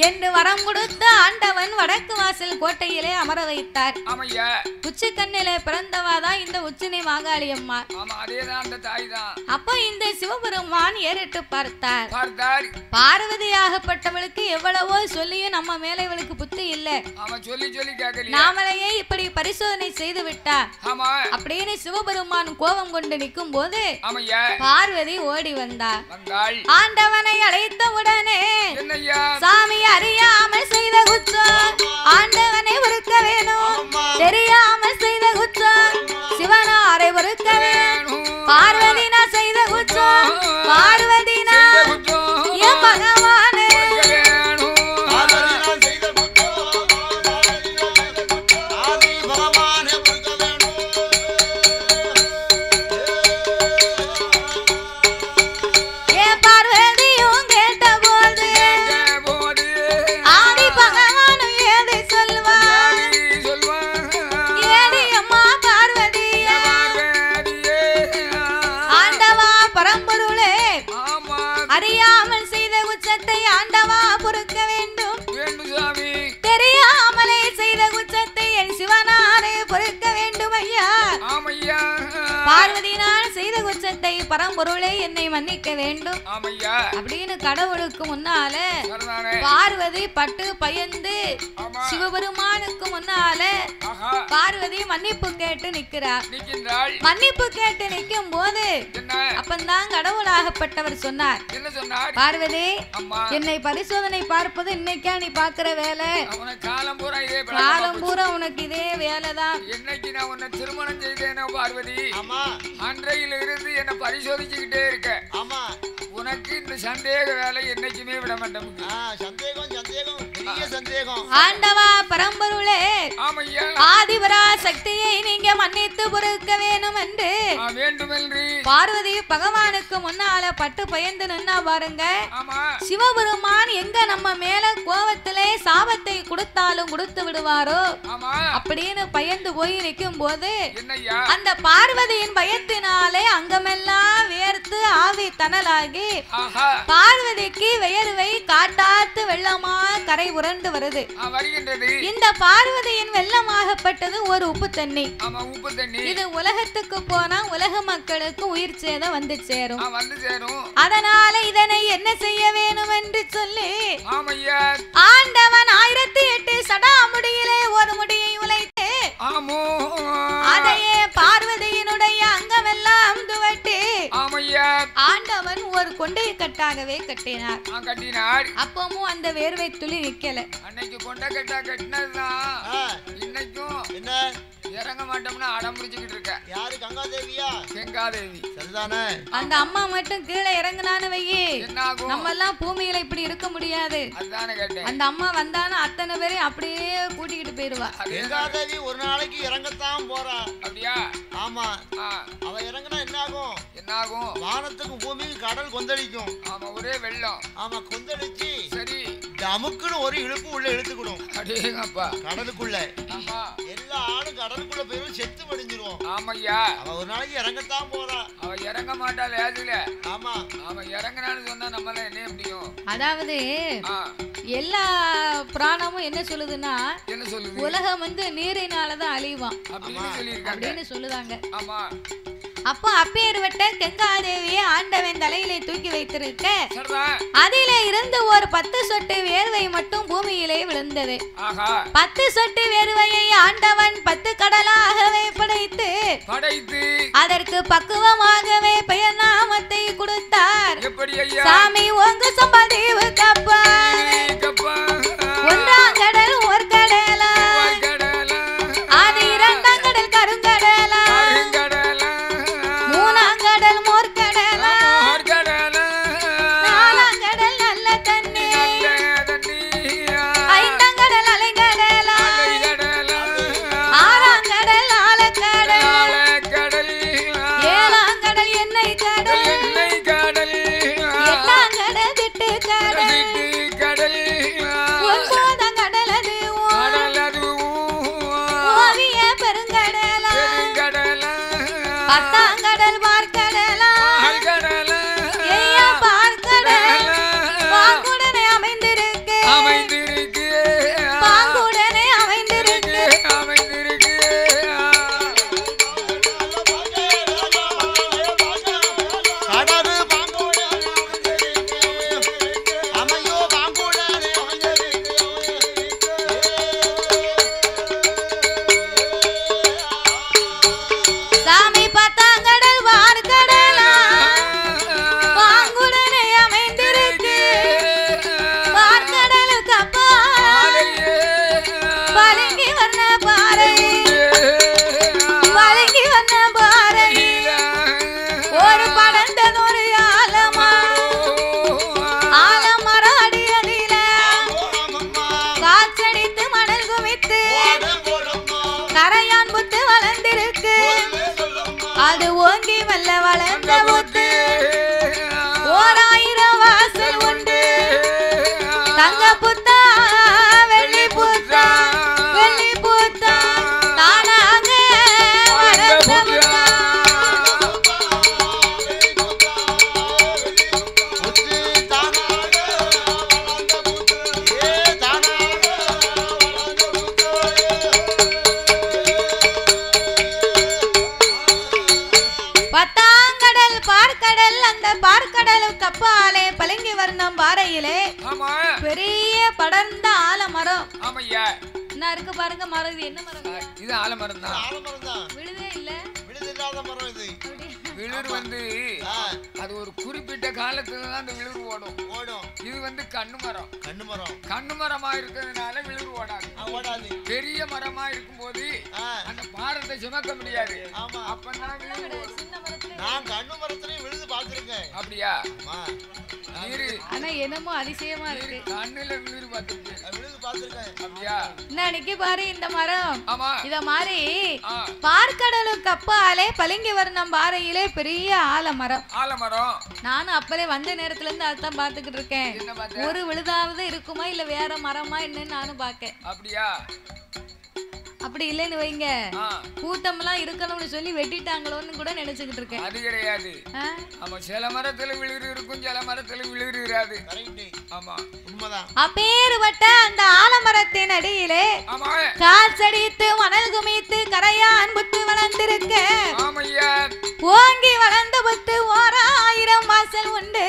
என்று வரம் கொடுத்த ஆண்டவன் வடக்கு வாசல் கோட்டையிலே அமர வைத்தார். உச்சி கண்ணில குடும்பத்திலே பிறந்தவாதான் இந்த உச்சினி மாகாளி அம்மா. அப்ப இந்த சிவபெருமான் ஏறிட்டு பார்த்தார். பார்வதியாகப்பட்டவளுக்கு எவ்வளவோ சொல்லியும் நம்ம மேல இவளுக்கு புத்தி இல்ல. நாமளையே இப்படி பரிசோதனை செய்து விட்டா அப்படின்னு சிவபெருமான் கோபம் கொண்டு நிற்கும் போது பார்வதி ஓடி வந்தார். ஆண்டவனை அழைத்த உடனே சாமி அறியாமல் செய்த குற்றம் ஆண்டவனை ஒருக்க வேணும், தெரியாமல் செய்த குற்றம் சிவனாரை ஒருக்க வேணும். பார்வதி நான் செய்த குற்றம் பார்வதி நான் என் பகவானே அறியாமல் செய்த குற்றத்தை ஆண்டவா பொறுக்க வேண்டும், தெரியாமலே செய்த குற்றத்தை என் சிவனாரே பொறுக்க வேண்டும் ஐயா. பார்வதினால் செய்த குற்றத்தை பரம்பொருளே என்னை மன்னிக்க வேண்டும் அப்படின்னு கடவுளுக்கு முன்னால பார்வதி பட்டு பயந்து சிவபெருமானுக்கு முன்னால பார்வதி மன்னிப்பு கேட்டு நிற்கிறார். மன்னிப்பு கேட்டு நிற்கும் போது அப்பந்தான் கடவுளாகப்பட்டவர் சொன்னார், பார்வதி என்னை பரிசோதனை பார்ப்பது இன்னைக்கா நீ பாக்குற வேலை, காலம் பூரா உனக்கு இதே வேலைதான். என்னைக்கு நான் உன்னை திருமணம் செய்தேனோ பார்வதி அன்றையில இருந்து என்ன பரிசோதிச்சுக்கிட்டே இருக்க. ஆமா உனக்கு இந்த சந்தேக வேலை என்னைக்குமே விட மாட்டோம். ஆண்டவா பரம்பொருளே ஆதிபரா சக்தியை நீங்க மன்னித்து பொறுக்க வேணும் என்று பார்வதி பகவானுக்கு முன்னால பட்டு பயந்து நின்னா பாருங்க. சிவபெருமான் எங்க நம்ம மேல கோபத்திலே சாபத்தை கொடுத்தாலும் கொடுத்து விடுவாரோ அப்படின்னு பயந்து போய் நிற்கும் போது அந்த பார்வதியின் பயத்தினாலே அங்கமெல்லாம் வேர்த்து ஆவி தனலாகி பார்வதிக்கு வியர்வை காட்டாத்து வெள்ளமா கரை புரண்டு வருது. இந்த பார்வதியின் வெள்ளமாகப்பட்டது ஒரு உப்பு தண்ணி. இது உலகத்துக்கு போனா உலக மக்களுக்கு உயிர் சேதம் வந்து சேரும். அதனால இதனை என்ன செய்ய வேணும் என்று சொல்லி ஆண்டவன் 1008 சடாமுடியிலே ஒரு முடியை உழைத்து அதையே பார்வதியினுடைய அங்கமெல்லாம் துவட்டி ஆண்டவன் ஒரு கொண்டையை கட்டாகவே கட்டினார். அப்பவும் அந்த வேர்வை துளி நிக்கல. அன்னைக்கு கொண்டை கட்டா கட்டினதுதான் இன்னைக்கும் என்ன இறங்க மாட்டோம்னா அடம் பிடிச்சுக்கிட்டு இருக்க. யாரு? கங்காதேவியா? கங்காதேவி சரிதானே. அந்த அம்மா மட்டும் கீழே இறங்குனான்னு வையே நம்ம எல்லாம் பூமியில இப்படி இருக்க முடியாது. அதுதானே கேட்டேன். அந்த அம்மா வந்தானா அத்தனை பேரையும் அப்படியே கூட்டிக்கிட்டு போயிருவா. கங்காதேவி ஒரு நாளைக்கு இறங்கத்தான் போறா. அப்படியா? ஆமா. அவ இறங்குனா என்ன ஆகும்? என்ன ஆகும்? வானத்துக்கும் பூமிக்கும் கடல் கொந்தளிக்கும். ஆமா ஒரே வெள்ளம். ஆமா கொந்தளிச்சு சரி நமக்குன்னு ஒரு இழுப்பு உள்ள இழுத்துக்கிடும். அடேங்கப்பா கடலுக்குள்ள. ஆமா எல்லா ஆளும் கடலுக்குள்ள போய் செத்து மடிஞ்சிருவோம். ஆமையா அவ ஒரு நாளைக்கு இறங்கத்தான் போறா. அவ இறங்க மாட்டா லேசில. ஆமா அவ இறங்கினான்னு சொன்னா நம்மளால என்ன முடியும்? அதாவது எல்லா புராணமும் என்ன சொல்லுதுன்னா என்ன சொல்லுது? உலகம் வந்து நீரினாலதான் அழிவான் அப்படின்னு சொல்லுதாங்க. ஆமா அப்போ அப்பேற்பட்ட கங்காதேவியை ஆண்டவன் தலையிலே தூக்கி வைத்திருக்க அதிலே இருந்து ஒரு 10 சொட்டு வேர்வை மட்டும் பூமியிலே விழுந்தது. 10 சொட்டு வேர்வையை ஆண்டவன் 10 கடலாகவே படைத்து அதற்கு பக்குவமாகவே பெயர் நாமத்தை கொடுத்தார். சாமி உங்க சம்பதேவு கப்பா ஒன்றாம் கடல் ஒரு கடலா அது இரண்டாம் கடல் கருங்கடலா மூணாம் கடல் மோர்கடலா நாலாம் கடல் நல்ல தண்ணி ஐந்தாம் கடல் அலைகடலா ஆறாம் கடல் ஆழக்கடல் ஏழாம் கடல் எண்ணெய் கடல் எட்டாம் கடல் திட்டு கடல் ஒன்பதாம் கடல் அது ஓவிய பெருங்கடலா 10ஆம் கடல் பார்க்கடலா ஐயா பார்க்கடல் பாங்குடனே அமைந்திருக்கு பாங்குடனே அமைந்திருக்கு அது ஓங்கி வல்ல வளர்ந்த முத்து 1000 வாசல் உண்டு தங்க புத்தா வெள்ளி புத்தா வெள்ளி புத்தா தானாக வளர்ந்த முத்தா பார்க்கடலுக்கு அப்பாலே பளிங்கு வர்ணம் பாறையிலே பெரிய படர்ந்த ஆலமரம் என்ன இருக்கு பாருங்க மரம். இது என்ன மரம்? இது ஆலமரம் தான். விழுதே இல்ல, விழுதில்லாத மரம் இது. விழுர் வந்து அது ஒரு குறிப்பிட்ட காலத்துல தான் அந்த விழுர் ஓடும். இது கண்ணு மரம். கண்ணு மரமா இருக்கிறதுனால விழுர் ஓடாது. பெரிய மரமா இருக்கும் போது அந்த பாரத்தை சுமக்க முடியாது. அப்பதான் விழுர் ஓடும். நான் கண்ணு மரத்திலையும் விழுது பாத்துருக்கேன். அப்படியா? ஆனா என்னமோ அதிசயமா இருக்கு. கண்ணுல விழுது பாத்துருக்கேன். அப்படியா? இன்னைக்கு பாரு இந்த மரம். இத மாதிரி பார்க்கடலுக்கு அப்பாலே பளிங்கு வர்ணம் பாறையிலே பெரிய ஆலமரம். நானும் அப்பலே வந்த நேரத்துல இருந்து அதான் பாத்துக்கிட்டு இருக்கேன். ஒரு விழுதாவது இருக்குமா இல்ல வேற மரமா என்னன்னு நானும் பாக்கேன். அப்படியா? அப்படி இல்லைன்னு வைங்க, கூட்டம் எல்லாம் இருக்கணும்னு சொல்லி வெட்டிட்டாங்களோன்னு கூட நினைச்சுக்கிட்டு இருக்கேன். அது கிடையாது. ஆமா, சில மரத்துல விழுது இருக்கும், சில மரத்துல விழுது இராது. ஆமா, உண்மைதான். அப்பேறுபட்ட அந்த ஆலமரத்தின் அடியிலே காற்றடித்து மணல் குமித்து கரையான் புத்து வளர்ந்திருக்க ஓங்கி வளர்ந்த புத்து 1000 வாசல் உண்டு.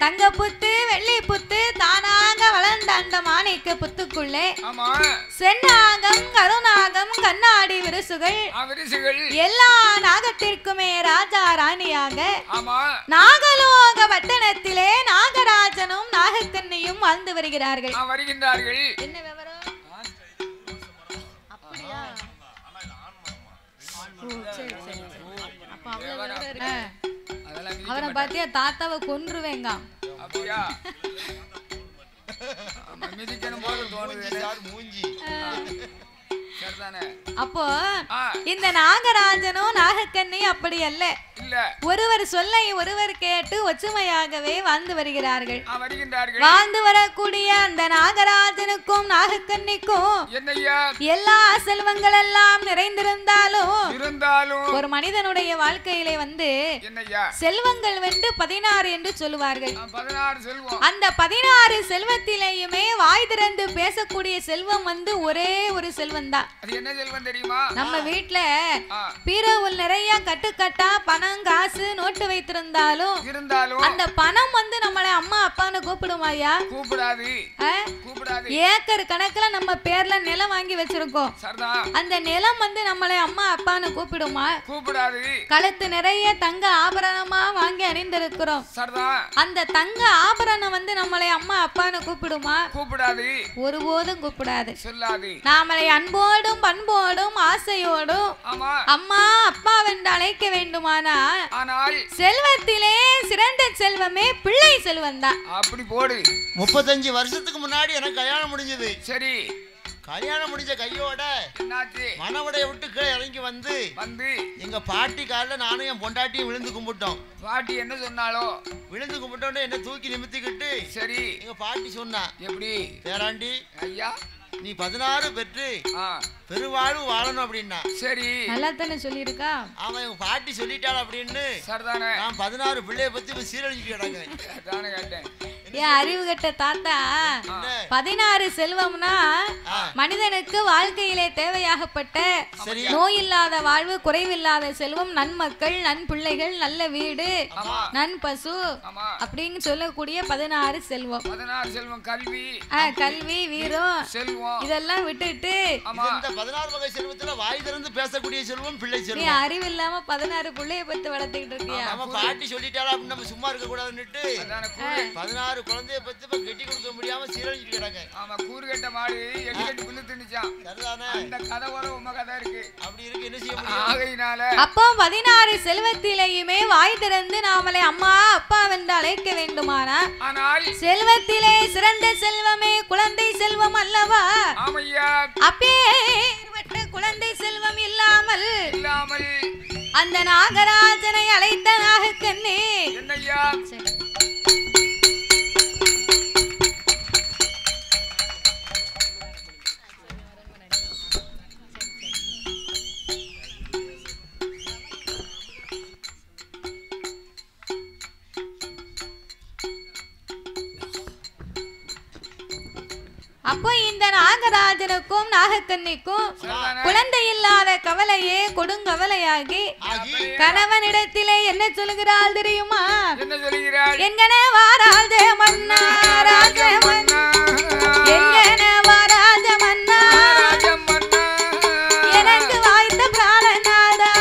தங்க புத்து வெள்ளி புத்து தானாக வளர்ந்த அந்த மாணிக்க புத்துக்குள்ளே சென்னாகம் கருநாகம் கண்ணாடி விரிசுகள் எல்லா நாகத்திற்குமே ராஜா ராணியாக நாகலோக பட்டணத்திலே நாகராஜனும் நாகக்கண்ணியும் வாழ்ந்து வருகிறார்கள். என்ன விவரம்? அப்படியா? அப்ப அவ்வளவு இருக்கு. அவரை பாத்தியா தாத்தாவை கொன்றுவேங்க. அப்படியா? மிதிக்கணும் போல தோணுது மூஞ்சி. அப்போ இந்த நாகராஜனும் நாகக்கண்ணியும் அப்படி அல்ல, ஒருவர் சொல்லை ஒருவர் கேட்டு ஒற்றுமையாகவே வாழ்ந்து வருகிறார்கள். வாழ்ந்து வரக்கூடிய அந்த நாகராஜனுக்கும் நாகக்கண்ணிக்கும் எல்லா செல்வங்கள் எல்லாம் நிறைந்திருந்தாலும் ஒரு மனிதனுடைய வாழ்க்கையிலே செல்வங்கள் 16 என்று சொல்லுவார்கள். அந்த 16 செல்வத்திலேயுமே வாய் திறந்து பேசக்கூடிய செல்வம் ஒரே ஒரு செல்வம் தான். நம்ம வீட்டுல பீரோவில் நிறைய கட்டுக்கட்டா பணம் காசு நோட்டு வைத்திருந்தாலும் அந்த பணம் நம்மளை அம்மா அப்பான்னு கூப்பிடுமாயா? கூப்பிடாது. ஏக்கர் கணக்குல நம்ம பேர்ல நிலம் வாங்கி வச்சிருக்கோம். அந்த நிலம் நம்மளை அம்மா அப்பான்னு கூப்பிடுமா? கூப்பிடாது. கழுத்து நிறைய தங்க ஆபரணமா வாங்கி அணிந்திருக்கிறோம். அந்த தங்க ஆபரணம் நம்மளை அம்மா அப்பான்னு கூப்பிடுமா? கூப்பிடாது. ஒருபோதும் கூப்பிடாது. சொல்லாது. நாமளை அன்போடும் பண்போடும் ஆசையோடும் அம்மா அப்பா வென்று அழைக்க வேண்டுமானா செல்வத்திலே சிறந்த செல்வமே பிள்ளை செல்வம் தான். அப்படி போடு. 35 வருஷத்துக்கு முன்னாடி எனக்கு கல்யாணம் முடிஞ்சது. சரி, கல்யாணம் முடிஞ்ச கையோட மனவடைய விட்டு கீழே இறங்கி வந்து எங்க பாட்டி காலில் நானும் என் பொண்டாட்டியும் விழுந்து கும்பிட்டோம். பாட்டி என்ன சொன்னாலோ விழுந்து கும்பிட்டோன்னு என்ன தூக்கி நிமித்திக்கிட்டு சரி எங்க பாட்டி சொன்னா, எப்படி பேராண்டி ஐயா நீ 16 பெற்று பெருவாழ்வு வாழணும் அப்படின்னா. சரி, நல்லா தானே சொல்லியிருக்கா. அவன் எங்க பாட்டி சொல்லிட்டாள் அப்படின்னு சரிதானே. நான் 16 பிள்ளைய பத்தி சீரழிச்சுட்டு கிடக்குறேன். ஏன் அறிவு கட்ட தாத்தா, 16 செல்வம்னா மனிதனுக்கு வாழ்க்கையிலே தேவையாகப்பட்ட நோய் இல்லாத வாழ்வு, குறைவில்லாத செல்வம், நன்மக்கள், நன்பிள்ளைகள், நல்ல வீடு, நன்பசு அப்படின்னு சொல்லக்கூடிய 16 செல்வம். 16 செல்வம் கல்வி, கல்வி, வீரம், செல்வம் இதெல்லாம் விட்டுட்டு இந்த 16 வகை செல்வத்துல வாய் திறந்து பேசக்கூடிய செல்வம் பிள்ளை செல்வம். நீ அறிவு இல்லாம 16 பிள்ளைய பத்தி வளர்த்துக்கிட்டு இருக்கியா? நம்ம பாட்டி சொல்லிட்டாளா அப்படின்னு நம்ம சும்மா இருக்க கூடாதுன்னுட்டு 16 குழந்தைய பத்தி இப்ப கெட்டி கொடுக்க முடியாம சீரழிச்சு கிடக்க. ஆமா, கூறுகட்ட மாடு 8 கட்டு புல்லு தின்னுச்சான். சரிதானே. அந்த கதை வர உம்ம கதை இருக்கு. அப்படி இருக்கு, என்ன செய்ய முடியும்? ஆகையினால அப்போ 16 செல்வத்திலேயுமே வாய் திறந்து நாமளை அம்மா அப்பா வென்று அழைக்க வேண்டுமானா செல்வத்திலே சிறந்த செல்வமே குழந்தை செல்வம் அல்லவா? ஆமையா. அப்பேற்பட்ட குழந்தை செல்வம் இல்லாமல் அந்த நாகராஜனை அழைத்த நாகக்கண்ணே என்னையா அப்போ இந்த நாகராஜனுக்கும் நாகக்கண்ணிக்கும் குழந்தை இல்லாத கவலையே கொடுங்கவலையாகி கணவனிடத்திலே என்ன சொல்கிறாள் தெரியுமா? எங்கன வாராஜ மன்னா ராஜ மன்னா எங்கன வாராஜ மன்னா எனக்கு வாய்த்த பிராணநாதா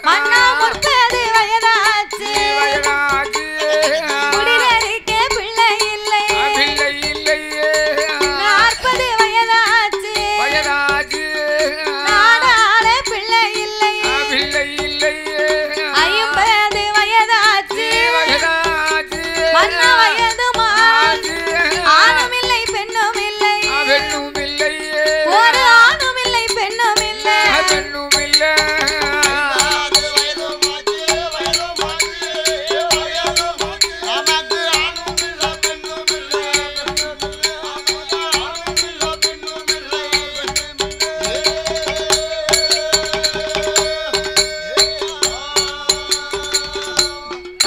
மன்னா 30 வயதாச்சு குடிநரிக்க பிள்ளை இல்லை 40 வயதாச்சு நாடாள பிள்ளை இல்லை 50 வயதாச்சு மன்னா வயதுமா ஆணும் இல்லை பெண்ணும் இல்லை ஒரு ஆணும் இல்லை பெண்ணும் இல்லை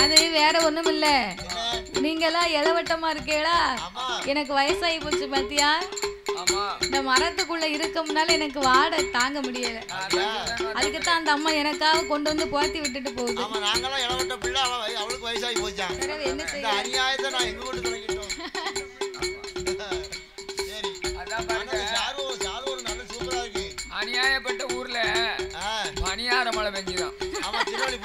அது வேற ஒண்ணும் இல்ல. நீங்கெல்லாம் இளவட்டமா இருக்கீங்களா? எனக்கு வயசாகி போச்சு பாத்தியா? இந்த மரத்துக்குள்ள இருக்கமுனால எனக்கு வாட தாங்க முடியல. அதுக்குத்தான் அந்த அம்மா எனக்காக கொண்டு வந்து போத்தி விட்டுட்டு போகுது. ஆமா நாங்கலாம் இளவட்ட பிள்ளை அவளுக்கு வயசாகி போச்சாம். என்ன செய்ய? இந்த அநியாயத்தை நான் எங்க கொண்டு தொலைக்கிட்டோம். சரி அதான் பாருங்க சாரு ஒரு நல்ல சூப்பரா இருக்கு. அநியாயப்பட்ட ஊர்ல பனியார மழை பெஞ்சுதான். ஆமா திருவள்ளி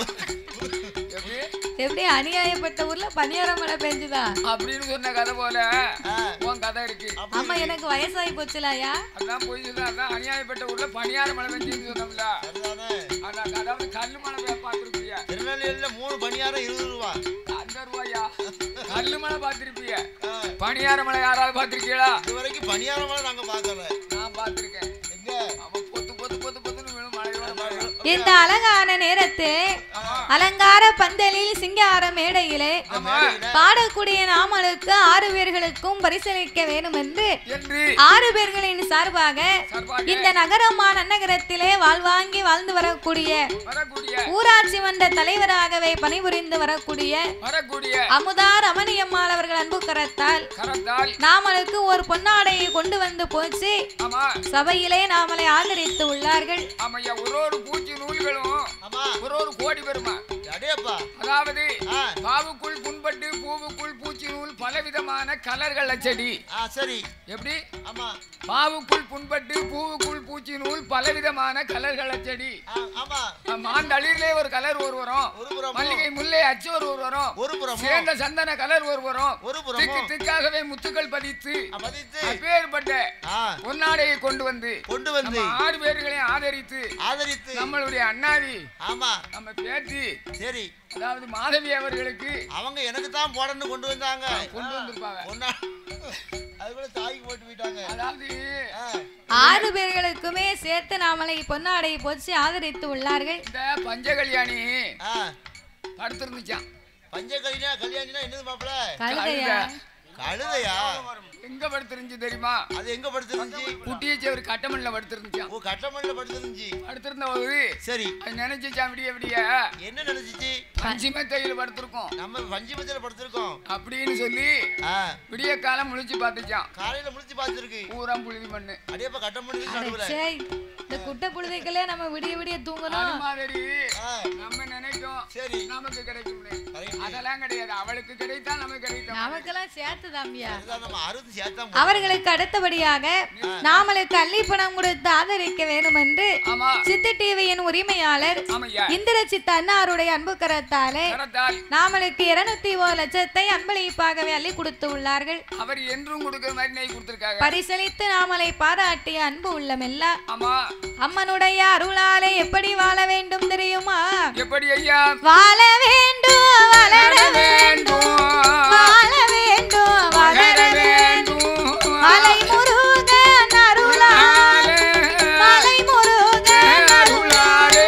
எப்படி அநியாயப்பட்ட ஊர்ல பனியார மழை பெஞ்சுதா அப்படின்னு சொன்ன கதை போல உன் கதை இருக்கு. ஆமா எனக்கு வயசாகி போச்சுலாயா? அதான் போய் அதான் அநியாயப்பட்ட ஊர்ல பனியார மழை பெஞ்சுன்னு சொன்னோம்ல. அதாவது கல்லு மழை பார்த்துருப்பியா? திருநெல்வேலியில 3 பனியாரம் 20 ரூபா. அந்த ரூபாயா? கல்லு மழை பார்த்திருப்பிய, பனியார மழை யாராவது பார்த்திருக்கீங்களா? இது வரைக்கும் பனியார மழை நாங்க பார்க்கல. நான் பார்த்திருக்கேன். எங்க அவன் பொத்து பொத்து பொத்து பொத்துன்னு விழும் மழையோட. இந்த அழகான நேரத்து அலங்கார பந்தலில் சிங்கார மேடையிலே பாடக்கூடிய நாமளுக்கு 6 பேர்களுக்கும் பரிசளிக்க வேண்டும் என்று 6 பேர்களின் சார்பாக இந்த நகரமான நன்னகரத்திலே வாழ்வாங்கி வாழ்ந்து வரக்கூடிய ஊராட்சி மன்ற தலைவராகவே பணிபுரிந்து வரக்கூடிய அமுதா ரமணியம்மாள் அவர்கள் அன்பு கரத்தால் நாமளுக்கு ஒரு பொன்னாடையை கொண்டு வந்து போச்சு சபையிலே நாமளை ஆதரித்து உள்ளார்கள். ஒரு பூச்சி நூல்களும் ஒரு கோடி பெருமா. அதாவது பாவுக்குள் புண்பட்டு பூவுக்குள் பூச்சி நூல் பலவிதமான கலர்கள் செடி. சரி எப்படி? ஆமா பாவுக்குள் புண்பட்டு பூவுக்குள் பூச்சி நூல் பலவிதமான கலர்கள் செடி. ஆமா மாந்தளிரிலே ஒரு கலர் ஒரு வரும், மல்லிகை முல்லை அச்சு ஒரு வரும், சேர்ந்த சந்தன கலர் ஒரு வரும், திக்கு திக்காகவே முத்துக்கள் பதித்து அப்பேற்பட்ட பொன்னாடையை கொண்டு வந்து 6 பேர்களையும் ஆதரித்து நம்மளுடைய அண்ணாவி நம்ம பேத்தி சரி அதாவது மாதவி அவர்களுக்கு அவங்க எனக்கு தான் போடன்னு கொண்டு வந்தாங்க. கொண்டு வந்திருப்பாங்க. அது கூட தாய்க்கு போட்டு போயிட்டாங்க. அதாவது 6 பேர்களுக்குமே சேர்த்து நாமளை பொன்னாடை போச்சு ஆதரித்து உள்ளார்கள். இந்த பஞ்சகல்யாணி படுத்திருந்துச்சான். கல்யாணினா என்னது மாப்பிள? கழுதையா? கழுதையா? எங்க படுத்திருந்துச்சு தெரியுமா? அது எங்க படுத்திருந்துச்சு? குட்டியச்சி ஒரு கட்டமண்ல படுத்திருந்துச்சா. ஓ கட்டமண்ல படுத்திருந்துச்சு. படுத்திருந்த போது சரி அது நினைச்சுச்சா விடிய விடிய என்ன நினைச்சுச்சு? பஞ்சிமத்தையில படுத்திருக்கோம், நம்ம பஞ்சிமத்தையில படுத்திருக்கோம் அப்படின்னு சொல்லி விடிய காலம் முழிச்சு பார்த்துச்சான். காலையில முழிச்சு பார்த்திருக்கு. ஊரம் புழுதி மண்ணு அடியப்ப கட்டமண்ணு. இந்த குட்டை புழுதைகளே நம்ம விடிய விடிய தூங்கணும் மாதிரி நம்ம நினைக்கும். சரி நமக்கு கிடைக்கும், அதெல்லாம் கிடையாது. அவளுக்கு கிடைத்தா நமக்கு கிடைக்கும். நமக்கெல்லாம் சேர்த்து தாம்பியா. அவர்களுக்கு அடுத்தபடியாக நாமளுக்கு அள்ளி பணம் கொடுத்து ஆதரிக்க வேண்டும் என்று சித்தி டிவியின் உரிமையாளர் இந்திரஜித் அண்ணாருடைய அன்பு கரத்தாலே நாமளுக்கு 201 லட்சத்தை அன்பளிப்பாகவே அள்ளி கொடுத்து உள்ளார்கள். அவர் என்றும் கொடுக்கிற மாதிரி கொடுத்திருக்காங்க. பரிசளித்து நாமளை பாராட்டிய அன்பு உள்ளமெல்லாம் அம்மனுடைய அருளாலே எப்படி வாழ வேண்டும் தெரியுமா? எப்படி ஐயா? வாழ வேண்டும், வளர வேண்டும், வாழ வேண்டும், வளர வேண்டும், மலை முருகன் அருளாலே, மலை முருகன் அருளாலே,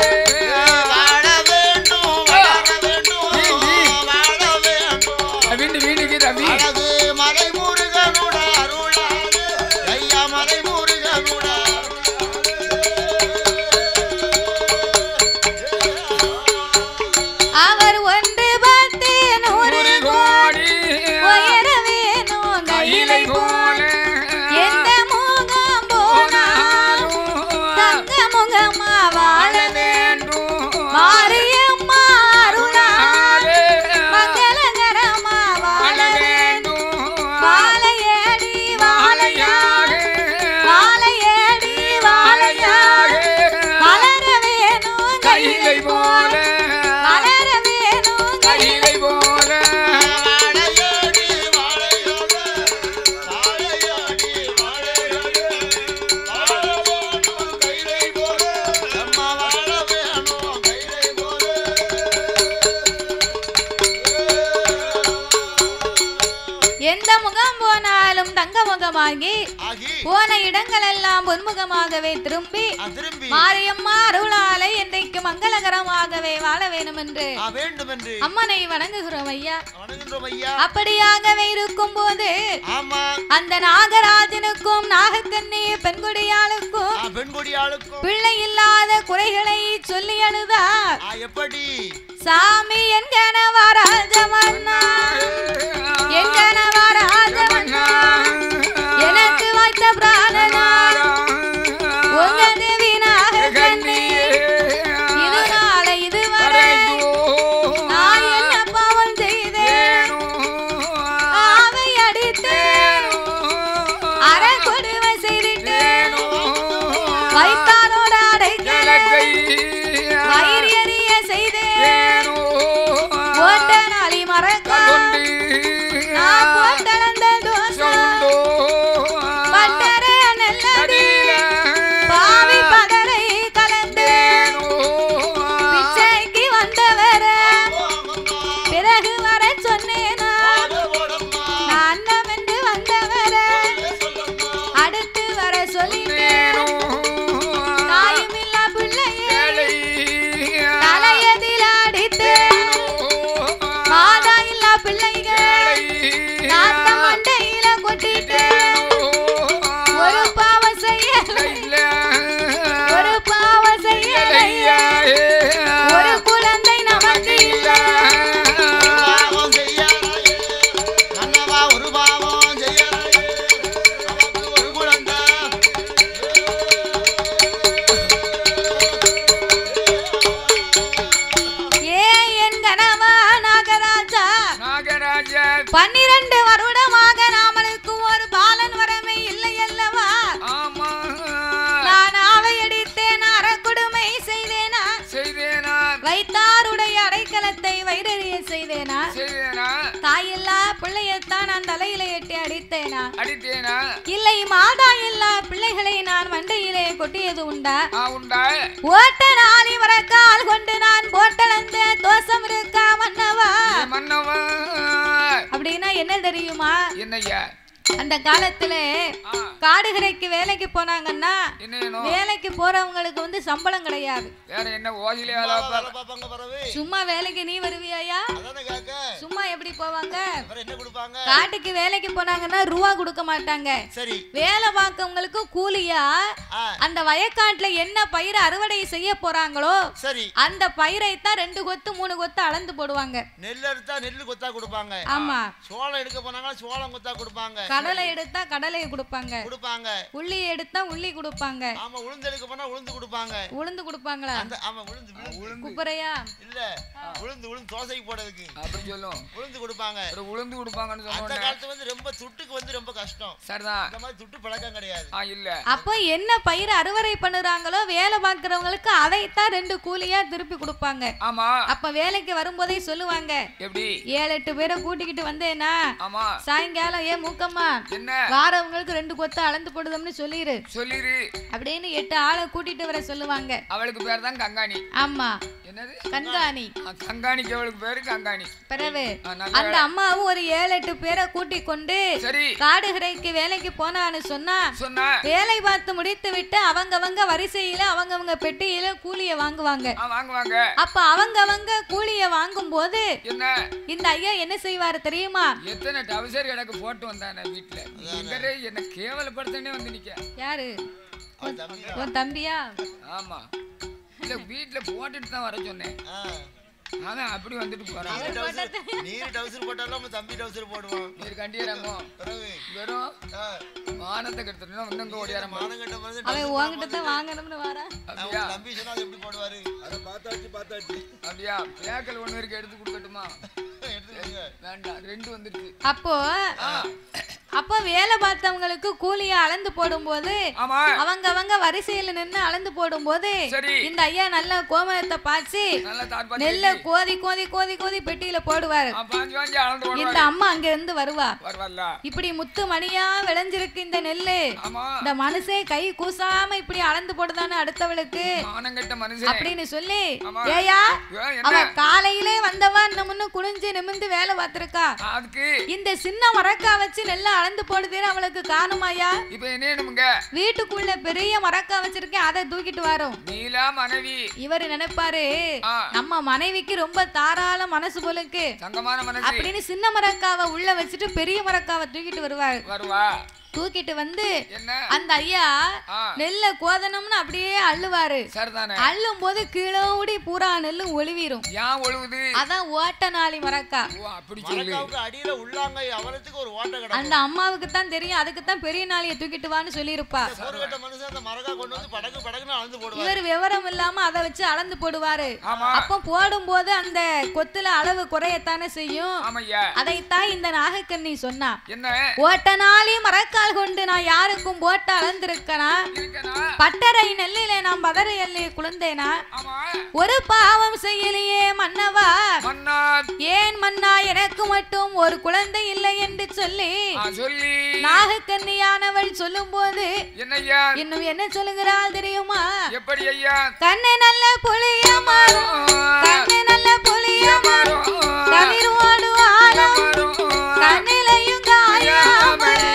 முகம் தங்கமுகமாகி போன இடங்கள் எல்லாம் பொன்முகமாகவே திரும்பி மாரியம்மா அருளாலை என்றைக்கு மங்களகரமாகவே வாழ வேண்டும் என்று அம்மனை வணங்குகிறோம் ஐயா. அப்படியாகவே இருக்கும் போது அந்த நாகராஜனுக்கும் நாகக்கண்ணி பெண்குடியாளுக்கும் பிள்ளை இல்லாத குறைகளை சொல்லி அழுதார். எப்படி சாமி என்கனவா ராஜமன்னா என்கனவா ராஜமன்னா எனக்கு வாய்த்த பிராணனா உங்க தேவி நாகக்கண்ணி இது நாளை இதுவரை நான் என்ன பாவம் செய்தேன் ஆவை அடித்தேன் அரை கொடுமை செய்திட்டேன் வைத்தானோட அடைக்கலை வைரியறிய செய்தேன் ஓட்ட நாளி மறக்க நான் போட்டளந்த தோசம் பட்டர நல்லடி பாவி பதரை கலந்தேன் பிச்சைக்கு வந்தவர பிறகு வர சொன்னேனா நான் அண்ணம் என்று வந்தவர அடுத்து வர சொல்லிட்டேன் தாயுமில்லா பிள்ளையே தலையதில் அடித்தேன் மாதா இல்லா பிள்ளைகள் நாத்த மண்டையில கொட்டிட்டேன் ஒரு பாவம் செய்யலை ஒரு பாவம் செய்யலை ஒரு குழந்தை நமக்கு இல்லை ஏன் என் கனவா நாகராஜா 12 வருடமாக நாமளுக்கு ஒரு பாலன் வரமே இல்லை அல்லவா? நான் ஆவை அடித்தேன் அறக்குடுமை செய்தேனா வைத்தாருடைய அடைக்கலத்தை வைரறிய செய்தேனா தாயில்லா பிள்ளையத்தான் நான் தலையில எட்டி அடித்தேனா இல்லை மாதா இல்லா பிள்ளைகளை நான் மண்டையிலே கொட்டியது உண்டா? ஓட்ட நாளி வர கால் கொண்டு நான் போட்டளந்த தோசம் இருக்கா மன்னவா? அப்படின்னா என்ன தெரியுமா? என்னையா அந்த காலத்துல காடுகரைக்கு வேலைக்கு போனாங்கன்னா வேலைக்கு போறவங்களுக்கு வந்து சம்பளம் கிடையாது. சும்மா வேலைக்கு நீ வருவியா? சும்மா எப்படி போவாங்க? காட்டுக்கு வேலைக்கு போனாங்கன்னா ரூபா கொடுக்க மாட்டாங்க. வேலை பார்க்கவங்களுக்கு கூலியா அந்த வயக்காட்டுல என்ன பயிரை அறுவடை செய்ய போறாங்களோ அந்த பயிரை தான் 2 கொத்து 3 கொத்து அளந்து போடுவாங்க. நெல் எடுத்தா நெல்லு கொத்தா கொடுப்பாங்க. ஆமா. சோளம் எடுக்க போனாங்க சோளம் கொத்தா கொடுப்பாங்க. கடலை எடுத்தா கடலையை கொடுப்பாங்க. உள்ளி எடுத்தா உள்ளி கொடுப்பாங்க. ஆமா. உளுந்து எடுக்க போனா உளுந்து கொடுப்பாங்க. உளுந்து கொடுப்பாங்களா? ஆமா. உளுந்து குப்பரையா இல்ல உளுந்து தோசைக்கு போடுறதுக்கு அப்படி சொல்லும். உளுந்து கொடுப்பாங்க. உளுந்து கொடுப்பாங்கன்னு சொல்றாங்க. அந்த காலத்துல வந்து ரொம்ப துட்டுக்கு வந்து ரொம்ப கஷ்டம். சரிதான். இந்த மாதிரி துட்டு பழக்கம் கிடையாது. இல்ல. அப்ப என்ன பயிர் அறுவடை பண்ணுறாங்களோ வேலை பார்க்கறவங்களுக்கு அதை தான் 2 கூலியா திருப்பி கொடுப்பாங்க. ஆமா. அப்ப வேலைக்கு வரும்போதே சொல்லுவாங்க. எப்படி 7-8 பேரை கூட்டிக்கிட்டு வந்தேனா ஆமா சாயங்காலம் ஏ மூக்கம்மா என்ன வாரவங்களுக்கு 2 கொத்து அளந்து போடுதம்னு சொல்லிரு அப்படின்னு 8 ஆளை கூட்டிட்டு வர சொல்லுவாங்க. அவளுக்கு பேர் தான் கங்காணி. ஆமா. என்னது கங்காணி? கங்காணிக்கு அவளுக்கு பேரு கங்காணி. பிறகு அந்த அம்மாவும் ஒரு 7-8 பேரை கூட்டி கொண்டு காடுகரைக்கு வேலைக்கு போனான்னு சொன்னா வேலை பார்த்து முடித்து விட்டு அவங்கவங்க வரிசையில அவங்கவங்க பெட்டியில கூலிய வாங்குவாங்க. அப்ப அவங்கவங்க கூலிய வாங்கும் போது இந்த ஐயா என்ன செய்வாரு தெரியுமா? எத்தனை டவுசர் எனக்கு போட்டு வந்தானே வீட்டுல என்ன கேவலப்படுத்தனே வந்து நிக்க. யாரு? உன் தம்பியா? ஆமா. இல்ல வீட்டுல போட்டுட்டு தான் வர சொன்னேன். அதான் அப்படி வந்துட்டு போறான். நீர் டவுசர் போட்டாலும் தம்பி டவுசர் போடுவான். நீர் கண்டியறாங்க வெறும் மானத்தை கெடுத்துட்டு வந்து அங்க ஓடியார மானம் கட்ட மாதிரி அவன் உன்கிட்ட தான் வாங்கணும்னு வரா. அப்படியே தம்பி சொன்னா அது எப்படி போடுவாரு? அத பார்த்தாச்சு அப்படியே பேக்கல் ஒண்ணு இருக்கு எடுத்து கொடுக்கட்டுமா? வேண்டாம் 2 வந்துருச்சு. அப்போ வேலை பார்த்தவங்களுக்கு கூலிய அளந்து போடும்போது அவங்க வரிசையில நின்று அளந்து போடும்போது இந்த ஐயா நல்ல கோமணத்தை பாய்ச்சி நெல்ல கோதி கோதி கோதி கோதி பெட்டியில போடுவாரு. இந்த அம்மா அங்க இருந்து வருவா. இப்படி முத்து மணியா விளைஞ்சிருக்கு இந்த நெல்லு. இந்த மனுஷே கை கூசாம இப்படி அளந்து போடுதானே அடுத்தவளுக்கு அப்படின்னு சொல்லி ஏயா அவ காலையிலே வந்தவா இன்னும் குனிஞ்சு நிமிந்து வேலை பார்த்திருக்கா. இந்த சின்ன மரக்கா வச்சு நெல்ல அளந்து போடுதேன்னு அவளுக்கு காணுமாயா? இப்ப என்னங்க வீட்டுக்குள்ள பெரிய மரக்கா வச்சிருக்கேன், அதை தூக்கிட்டு வரோம். நீலா மனைவி இவரு நினைப்பாரு நம்ம மனைவிக்கு ரொம்ப தாராள மனசு போலுக்கு தங்கமான மனசு அப்படின்னு சின்ன மரக்காவை உள்ள வச்சுட்டு பெரிய மரக்காவை தூக்கிட்டு வருவா. தூக்கிட்டு வந்து அந்த ஐயா நெல்ல கோதனம்னு அப்படியே அள்ளுவாரு. அள்ளும் போது கீழே ஓடி பூரா நெல்லு ஒளிவீரும். அதான் ஓட்டநாளி மரக்கா. அந்த அம்மாவுக்கு தான் தெரியும், அதுக்கு தான் பெரிய நாளிய தூக்கிட்டு வான்னு சொல்லிருப்பா. இவர் விவரம் இல்லாம அதை வச்சு அளந்து போடுவாரு. அப்ப போடும் போது அந்த கொத்துல அளவு குறையத்தானே செய்யும். அதைத்தான் இந்த நாகக்கண்ணி சொன்னா, ஓட்டநாளி மரக்கா கொண்டு நான் யாருக்கும் போட்டு அளந்திருக்கனா? பட்டறை நெல்லிலே நான் பதற எல்லை குழந்தேனா? ஒரு பாவம் செய்யலையே மன்னவா, ஏன் மன்னா எனக்கு மட்டும் ஒரு குழந்தை இல்லை என்று சொல்லி நாகக்கன்னியானவள் சொல்லும் போது இன்னும் என்ன சொல்லுகிறாள் தெரியுமா? கண்ணு நல்ல புளிய மாறும், கண்ணு நல்ல புளிய மாறும், கவிரோடு ஆளும் கண்ணிலையும் காயாமல்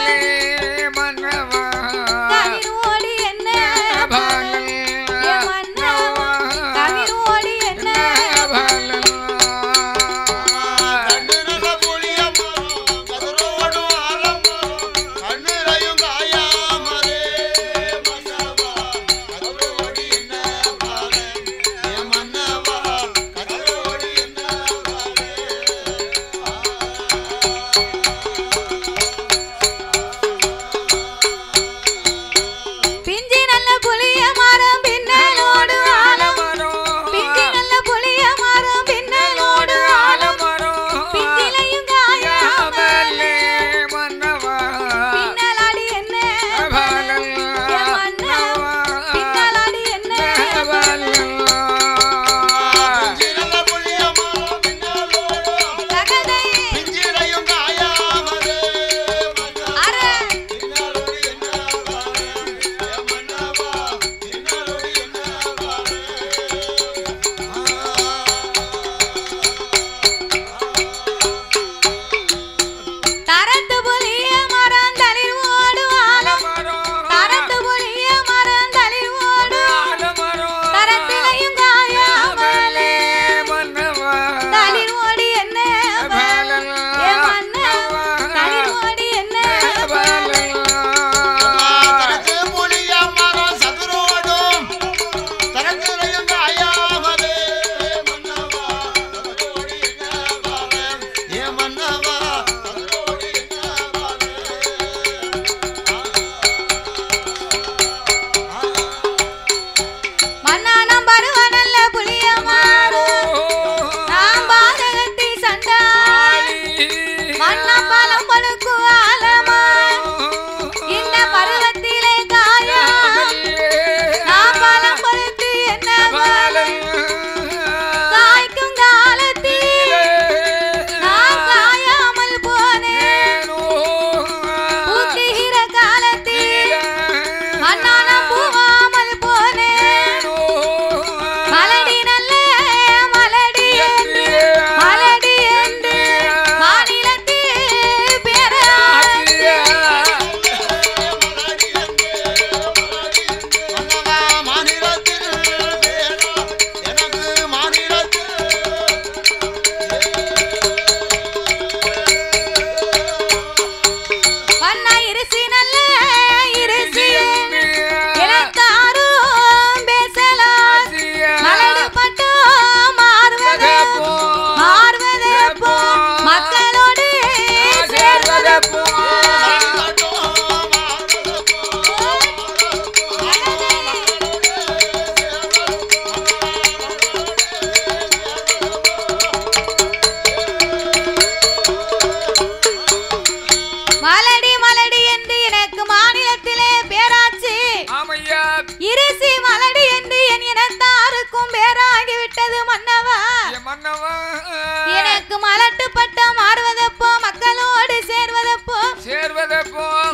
எனக்கு மலட்டு பட்டம் மாறுவதப்போ மக்களோடு சேர்வதப்போ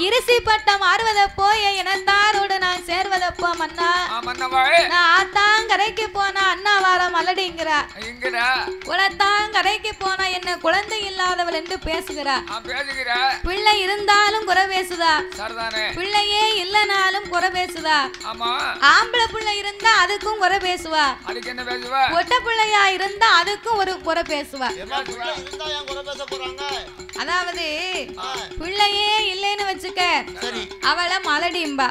இருசி பட்டம் மாறுவதப்போ இனத்தாரோடு நான் சேர்வதப்போ மன்னா நான் ஆத்தாங்கரைக்கு போனா அண்ணா வார மலடிங்கிறா. குலத்தான் கரைக்கு போனா என்ன குழந்தை இல்லாதவள் என்று பேசுகிறா. பிள்ளை இருந்தாலும் குறை பேசுதா, பிள்ளையே இல்லனாலும் குறை பேசுதா. ஆம்பளை பிள்ளை இருந்தா அதுக்கும் குறை பேசுவா, ஒட்ட பிள்ளையா இருந்தா அதுக்கும் ஒரு குறை பேசுவா. அதாவது பிள்ளையே இல்லைன்னு வச்சுக்க அவளை மலடிம்பா,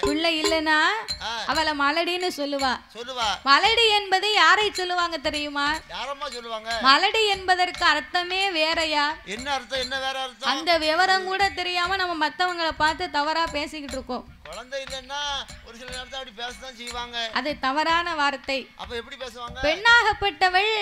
பிள்ளை இல்லனா அவளை மலடின்னு சொல்லுவா. மலடி என்பது யாரை சொல்லுவாங்க தெரியுமா? மலடி என்பதற்கு அர்த்தமே வேறயா. என்ன அர்த்தம்? என்ன வேற அர்த்தம்? அந்த விவரம் கூட தெரியாம நம்ம மத்தவங்களை பார்த்து தவறா பேசிக்கிட்டு இருக்கோம். குழந்தை இல்லன்னா ஒரு சில நேரத்துல அப்படி பேசதான் செய்வாங்க, அது தவறான வார்த்தை. அப்ப எப்படி பேசுவாங்க? பெண்ணாகப்பட்டவள்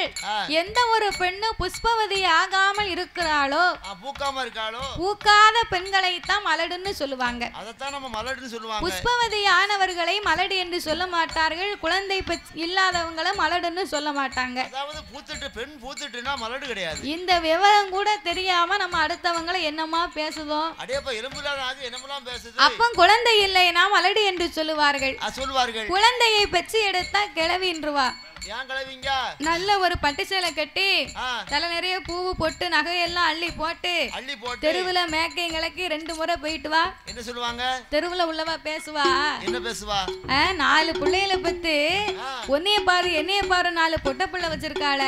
எந்த ஒரு பெண்ணு புஷ்பவதி ஆகாமல் இருக்கிறாளோ, பூக்காம இருக்காளோ, பூக்காத பெண்களை தான் மலடுன்னு சொல்லுவாங்க. அதத்தான் நம்ம மலடுன்னு சொல்லுவாங்க. புஷ்பவதி ஆனவர்களை மலடு என்று சொல்ல மாட்டார்கள், குழந்தை இல்லாதவங்களை மலடுன்னு சொல்ல மாட்டாங்க. அதாவது பூத்துட்டு பெண் பூத்துட்டுனா மலடு கிடையாது. இந்த விவரம் கூட தெரியாம நம்ம அடுத்தவங்களை என்னமா பேசுதோம். அடேப்பா எலும்புலாம் ஆகி என்னமெல்லாம் பேசுது. அப்ப குழந்தை இல்லைனா மலடி என்று சொல்லுவார்கள். குழந்தையை பெற்று எடுத்தா கிழவின்றுவா. நல்ல ஒரு பட்டு சேலை கட்டி தலை நிறைய பூவு போட்டு நகையெல்லாம் அள்ளி போட்டு தெருவுல மேக்கை கிளக்கி 2 முறை போயிட்டு வா. என்ன சொல்லுவாங்க? தெருவுல உள்ளவா பேசுவா. என்ன பேசுவா? 4 பிள்ளைகளை பத்து ஒன்னைய பாரு என்னைய பாரு 4 பொட்ட பிள்ளை வச்சிருக்காள,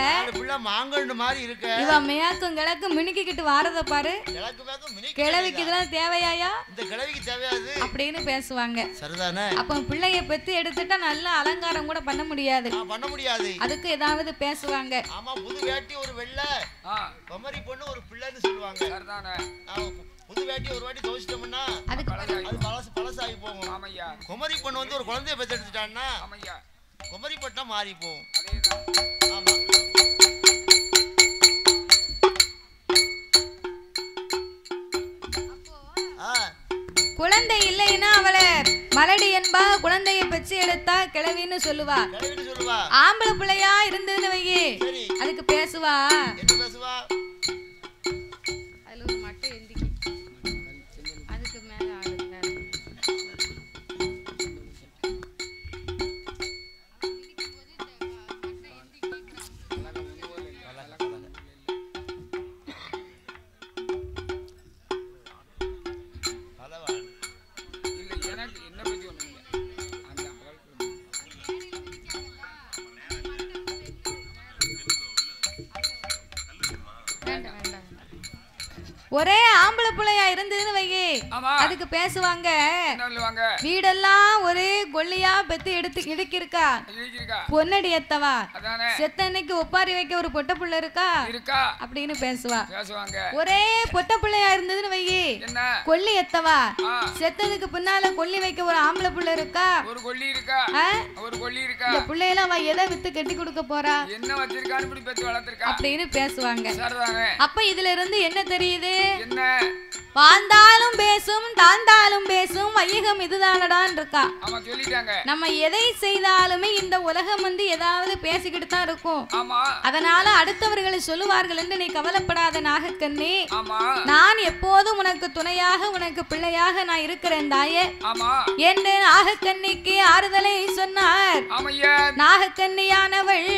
மாங்கண்டு மாதிரி இருக்கு. இவ மேக்கும் கிழக்கும் மினுக்கிட்டு வாரத பாரு, கிழவிக்கு இதெல்லாம் தேவையாயா? இந்த கிழவிக்கு தேவையாது அப்படின்னு பேசுவாங்க. சரிதானே? அப்ப பிள்ளைய பெத்து எடுத்துட்டா நல்ல அலங்காரம் கூட பண்ண முடியாது, பண்ண முடியாது. அதுக்கு ஏதாவது பேசுவாங்க. ஆமா, புது வேட்டி ஒரு வெள்ளை குமரி பொண்ணு ஒரு பிள்ளைன்னு சொல்லுவாங்க. சரிதானே? புது வேட்டி ஒரு வாட்டி துவைச்சிட்டோம்னா அது பழசாகி போகும். ஆமையா. குமரி பொண்ணு வந்து ஒரு குழந்தைய பெத்து எடுத்துட்டான்னா ஆமையா குமரி பட்டா மாறி போகும். ஆமா. குழந்தை இல்லைன்னா அவளை மலடி என்பா, குழந்தையை பெற்று எடுத்தா கிழவின்னு சொல்லுவா. ஆம்பளை பிள்ளையா இருந்ததுன்னு வையே அதுக்கு பேசுவா. அதுல ஒரு மட்டை எந்திக்கி அதுக்கு மேல ஆடுங்க. ஒரே ஆம்பளை பிள்ளையா இருந்ததுன்னு வையே அதுக்கு பேசுவாங்க. வீடெல்லாம் ஒரே கொல்லியா பெத்து எடுத்து இடுக்கிருக்கா, பொன்னடி எத்தவா, செத்தன்னைக்கு ஒப்பாரி வைக்க ஒரு பொட்ட புள்ள இருக்கா அப்படின்னு பேசுவா. ஒரே பொட்ட பிள்ளையா இருந்ததுன்னு வையே கொல்லி எத்தவா, செத்ததுக்கு பின்னால கொல்லி வைக்க ஒரு ஆம்பளை புள்ள இருக்கா, ஒரு கொல்லி இருக்கா, ஒரு கொல்லி இருக்கா. இந்த பிள்ளையெல்லாம் அவ எதை வித்து கட்டி கொடுக்க போறா, என்ன வச்சிருக்கான்னு இப்படி பெத்து வளர்த்திருக்கா அப்படின்னு பேசுவாங்க. அப்ப இதுல இருந்து என்ன தெரியுது? என்ன வாழ்ந்தாலும் பேசும் தாழ்ந்தாலும் பேசும் வையகம் இதுதானடான் இருக்கா. நம்ம எதை செய்தாலுமே இந்த உலகம் வந்து ஏதாவது பேசிக்கிட்டு தான் இருக்கும். அதனால அடுத்தவர்களை சொல்லுவார்கள் என்று நீ கவலைப்படாத நாகக்கண்ணி, நான் எப்போதும் உனக்கு துணையாக உனக்கு பிள்ளையாக நான் இருக்கிறேன் தாயே என்று நாகக்கண்ணிக்கு ஆறுதலை சொன்னார். நாகக்கண்ணியானவள்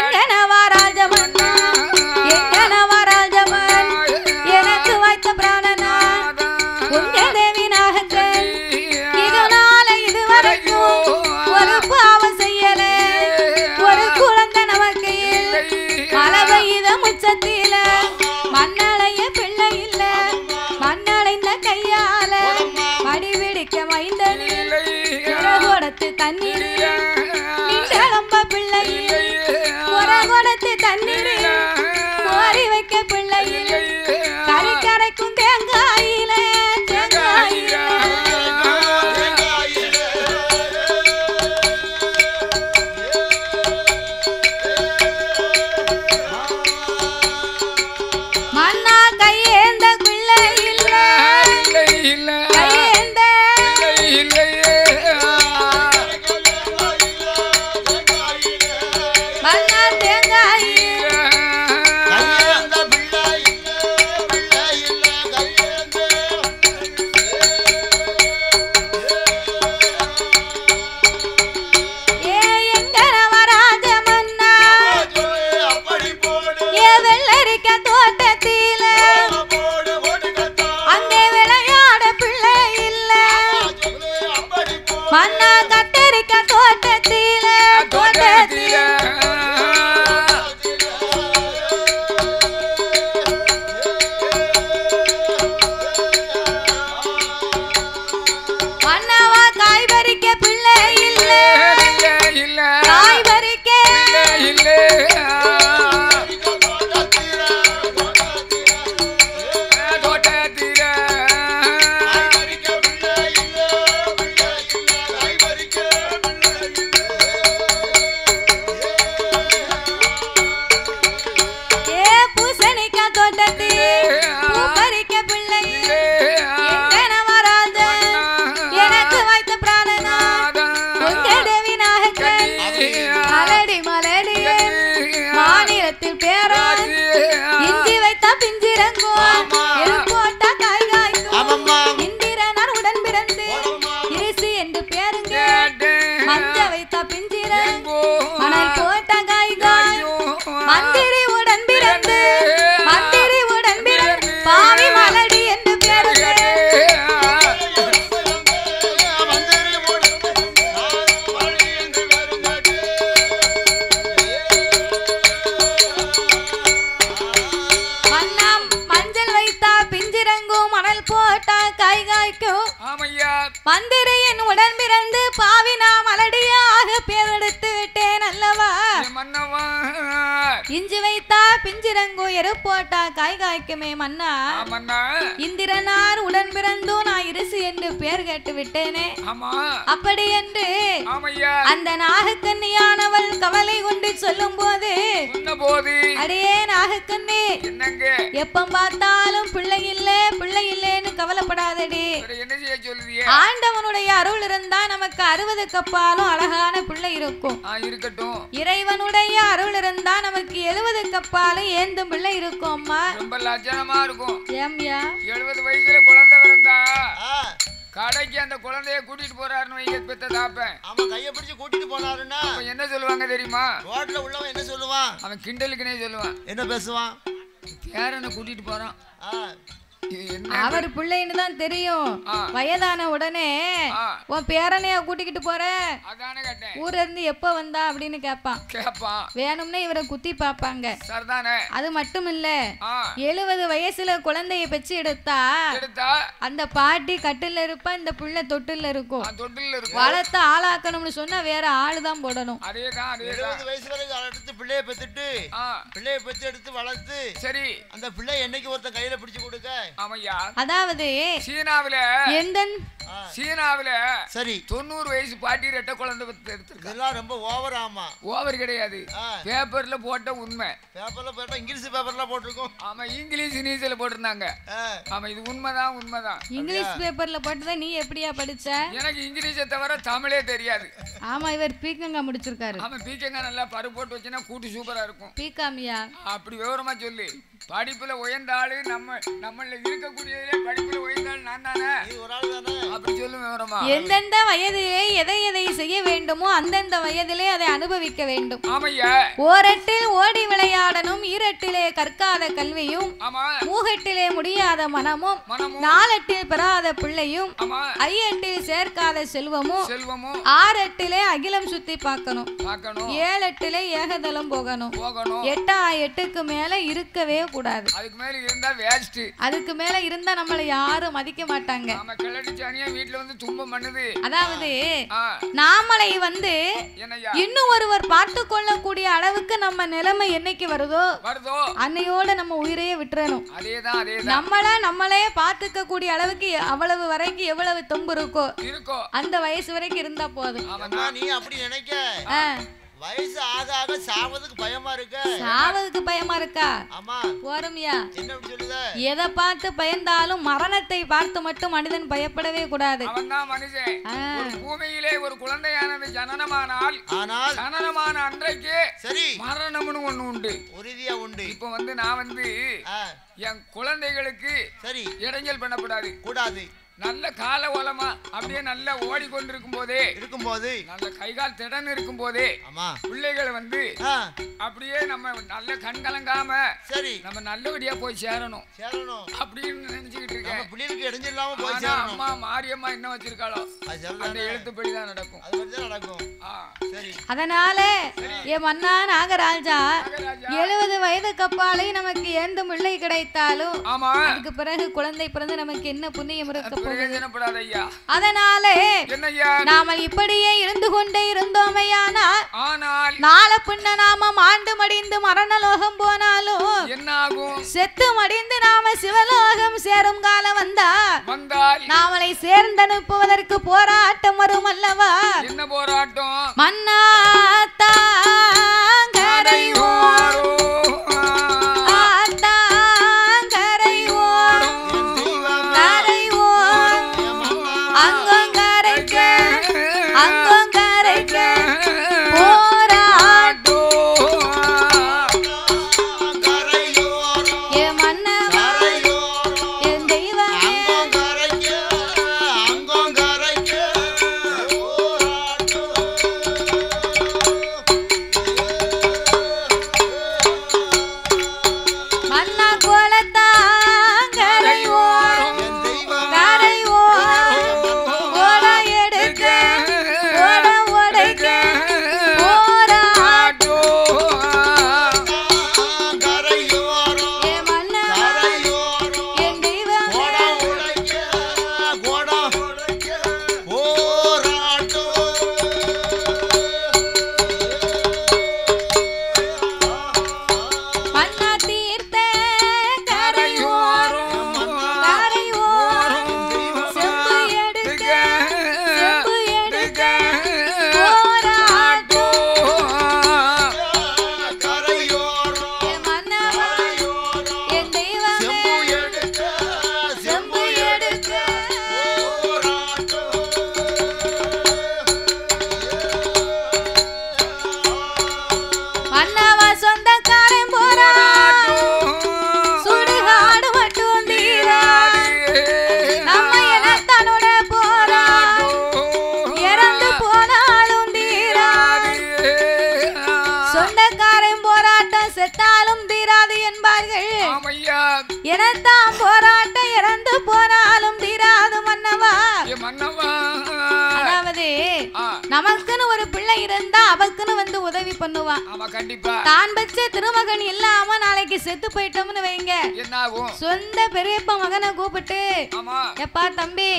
எங்கனவா ராஜமன் எங்கனவா ராஜமன் எனக்கு வைத்த பிராணனா உங்க தேவி நாகக்கண் இதனால இதுவரைக்கும் ஒரு பாவம் செய்யல, ஒரு குழந்தை நமக்கு மழை பெய்த முச்சத்தில மண்ணளைய பிள்ளை இல்ல, மண்ணளைந்த கையால மடி பிடிக்க மைந்தனில் கொடுத்து தண்ணீர் நின்றம்ப பிள்ளை கொடுத்து தண்ணீர் பஞ்சிரங்கோ மணல் போட்ட காய்காய் மந்திரி உடன் பிறந்து பாவி மலடி என்று பேரு மந்திரியின் உடன் பிறந்து பாவினா மலடியாக பேரெடுத்து விட்டேன் அல்லவா இஞ்சி வைத்தா பிஞ்சிரங்கோ எரு போட்டா காய் காய்க்குமே மன்னா இந்திரனார் உடன் பிறந்தோ நான் இருசு என்று பேர் கேட்டு விட்டேனே அப்படி என்று அந்த நாகக்கன்னியானவள் கவலை கொண்டு சொல்லும் போது அடியே நாகக்கண்ணி எப்ப பார்த்தாலும் பிள்ளை இல்லைன்னு கவலைப்படாதடி ஆண்டவனுடைய அருள் இருந்தா நமக்கு 60 கப்பாலும் அழகான பிள்ளை இருக்கும் இறைவனுடைய அருள் இருந்தா நமக்கு 70 கப்பாலும் ஏந்தும் பிள்ளை இருக்கும் அம்மா ரொம்ப லட்சணமா இருக்கும் ஏம்யா 70 வயசுல குழந்தை பிறந்தா கடைக்கு அந்த குழந்தைய கூட்டிட்டு போறாருன்னு வைங்க பெத்த தாப்பேன் ஆமா கைய பிடிச்சு கூட்டிட்டு போனாருன்னா என்ன சொல்லுவாங்க தெரியுமா ரோட்ல உள்ளவன் என்ன சொல்லுவான் அவன் கிண்டலுக்குனே சொல்லுவான் என்ன பேசுவான் பேரனை கூட்டிட்டு போறான் அவர் பிள்ளைன்னு தான் தெரியும் வயதான உடனே உன் பேரனையா கூட்டிக்கிட்டு போற ஊர்ல இருந்து எப்ப வந்தா அப்படின்னு கேட்பான் வேணும்னே இவரை குத்தி பாப்பாங்க அது மட்டும் இல்ல 70 வயசுல குழந்தைய பெற்று எடுத்தா அந்த பாட்டி கட்டில இருப்பா இந்த பிள்ளை தொட்டில இருக்கும் வளர்த்து ஆளாக்கணும்னு சொன்னா வேற ஆளுதான் போடணும் 70 வயசு வரைக்கும் எடுத்து பிள்ளைய பெத்துட்டு பிள்ளைய பெத்து எடுத்து வளர்த்து சரி அந்த பிள்ளை என்னைக்கு ஒருத்தன் கையில பிடிச்சு கொடுக்க அதாவது சீனாவில சரி 90 வயசு பாட்டி ரெட்ட குழந்தை எடுத்துருக்கு இதெல்லாம் ரொம்ப ஓவர் ஆமா ஓவர் கிடையாது பேப்பர்ல போட்ட உண்மை பேப்பர்ல போட்டா இங்கிலீஷ் பேப்பர்ல போட்டுருக்கும் ஆமா இங்கிலீஷ் நியூஸ்ல போட்டிருந்தாங்க ஆமா இது உண்மைதான் இங்கிலீஷ் பேப்பர்ல போட்டத நீ எப்படியா படிச்ச எனக்கு இங்கிலீஷை தவிர தமிழே தெரியாது ஆமா இவர் பீக்கங்கா முடிச்சிருக்காரு ஆமா பீக்கங்கா நல்லா பருப்பு போட்டு வச்சனா கூட்டி சூப்பரா இருக்கும் பீக்காமியா அப்படி விவரமா சொல்லு படிப்புல உயர்ந்தாளு நம்மள இருக்கக்கூடியதிலே படிப்புல உயர்ந்தாள் நான் தானே ஒரு ஆள் தானே அப்படி சொல்லு விவரமா எந்தெந்த வயதிலே எதை செய்ய வேண்டுமோ அந்தந்த வயதிலே அதை அனுபவிக்க வேண்டும் ஆமையா ஓரட்டில் ஓடி விளையாடணும் ஈரட்டிலே கற்காத கல்வியும் மூகட்டிலே முடியாத மனமும் நாலட்டில் பெறாத பிள்ளையும் ஐயட்டில் சேர்க்காத செல்வமும் ஆறட்டிலே அகிலம் சுத்தி பார்க்கணும் 7 ஏகதலம் போகணும் 8 மேல இருக்கவே கூடாது அதுக்கு மேல இருந்தா நம்மள யாரும் மதிக்க மாட்டாங்க அதாவது நாமளை வந்து இன்னும் ஒருவர் பார்த்து கொள்ளக்கூடிய அளவுக்கு நம்ம நிலைமை என்னைக்கு வருதோ அன்னையோட நம்ம உயிரையே விட்டுறணும் நம்மளே பார்த்துக்க கூடிய அளவுக்கு அவ்வளவு வரைக்கும் எவ்வளவு தொம்பு இருக்கோ அந்த வயசு வரைக்கும் இருந்தா போதும் நீ அப்படி நினைக்க வயசு ஆக ஆக சாவதுக்கு பயமா இருக்கா ஆமா போறமியா என்ன அப்படி சொல்லுத எதை பார்த்து பயந்தாலும் மரணத்தை பார்த்து மட்டும் மனிதன் பயப்படவே கூடாது அவன்தான் மனுஷன் பூமியிலே ஒரு குழந்தையானது ஜனனமானால் ஜனனமான அன்றைக்கு சரி மரணம்னு ஒண்ணு உண்டு உறுதியா உண்டு இப்போ வந்து நான் என் குழந்தைகளுக்கு சரி இடைஞ்சல் பண்ணக்கூடாது நல்ல கால ஓலமா அப்படியே நல்லா ஓடிக்கொண்டிருக்கும் போதே நல்ல கைகால் திடன் இருக்கும் போதே பிள்ளைகளை அப்படியே நம்ம நல்ல கண் கலங்காம சரி நம்ம நல்லபடியா போய் சேரணும் அப்படின்னு நினைச்சுக்கிட்டு இருக்கேன் பிள்ளைகளுக்கு இடைஞ்சலாம போய் சேரணும் அம்மா மாரியம்மா என்ன வச்சிருக்காளோ அந்த எழுத்துப்படிதான் நடக்கும் சரி அதனால என் மன்னா நாகராஜா 70 வயதுக்கு அப்பாலே நமக்கு எந்த பிள்ளை கிடைத்தாலும் அதுக்கு பிறகு குழந்தை பிறந்து நமக்கு என்ன புண்ணியம் இருக்க அதனாலே நாம இப்படியே இருந்து கொண்டே இருந்தோமையானால் நாளை பின்ன நாம மாண்டு மடிந்து மரணலோகம் போனாலும் செத்து மடிந்து நாம சிவலோகம் சேரும் காலம் வந்தால் நாமளை சேர்ந்தனுப்புவதற்கு போராட்டம் வரும் அல்லவா என்ன போராட்டம் மன்னாத்தா சொந்தக்காரன் போராட்டம் செத்தாலும் தீராது என்பார்கள். எனத்தான் போராட்டம் இறந்து போனாலும் தீராது மன்னவா. அதாவது நமக்குன்னு ஒரு பிள்ளை இருந்தா அவக்குன்னு வந்து உதவி பண்ணுவான். தான் பெற்ற திருமகன் இல்லாம நாளைக்கு செத்து போயிட்டோம்னு வைங்க, சொந்த பெரியப்பா மகனை கூப்பிட்டு, எப்பா தம்பி,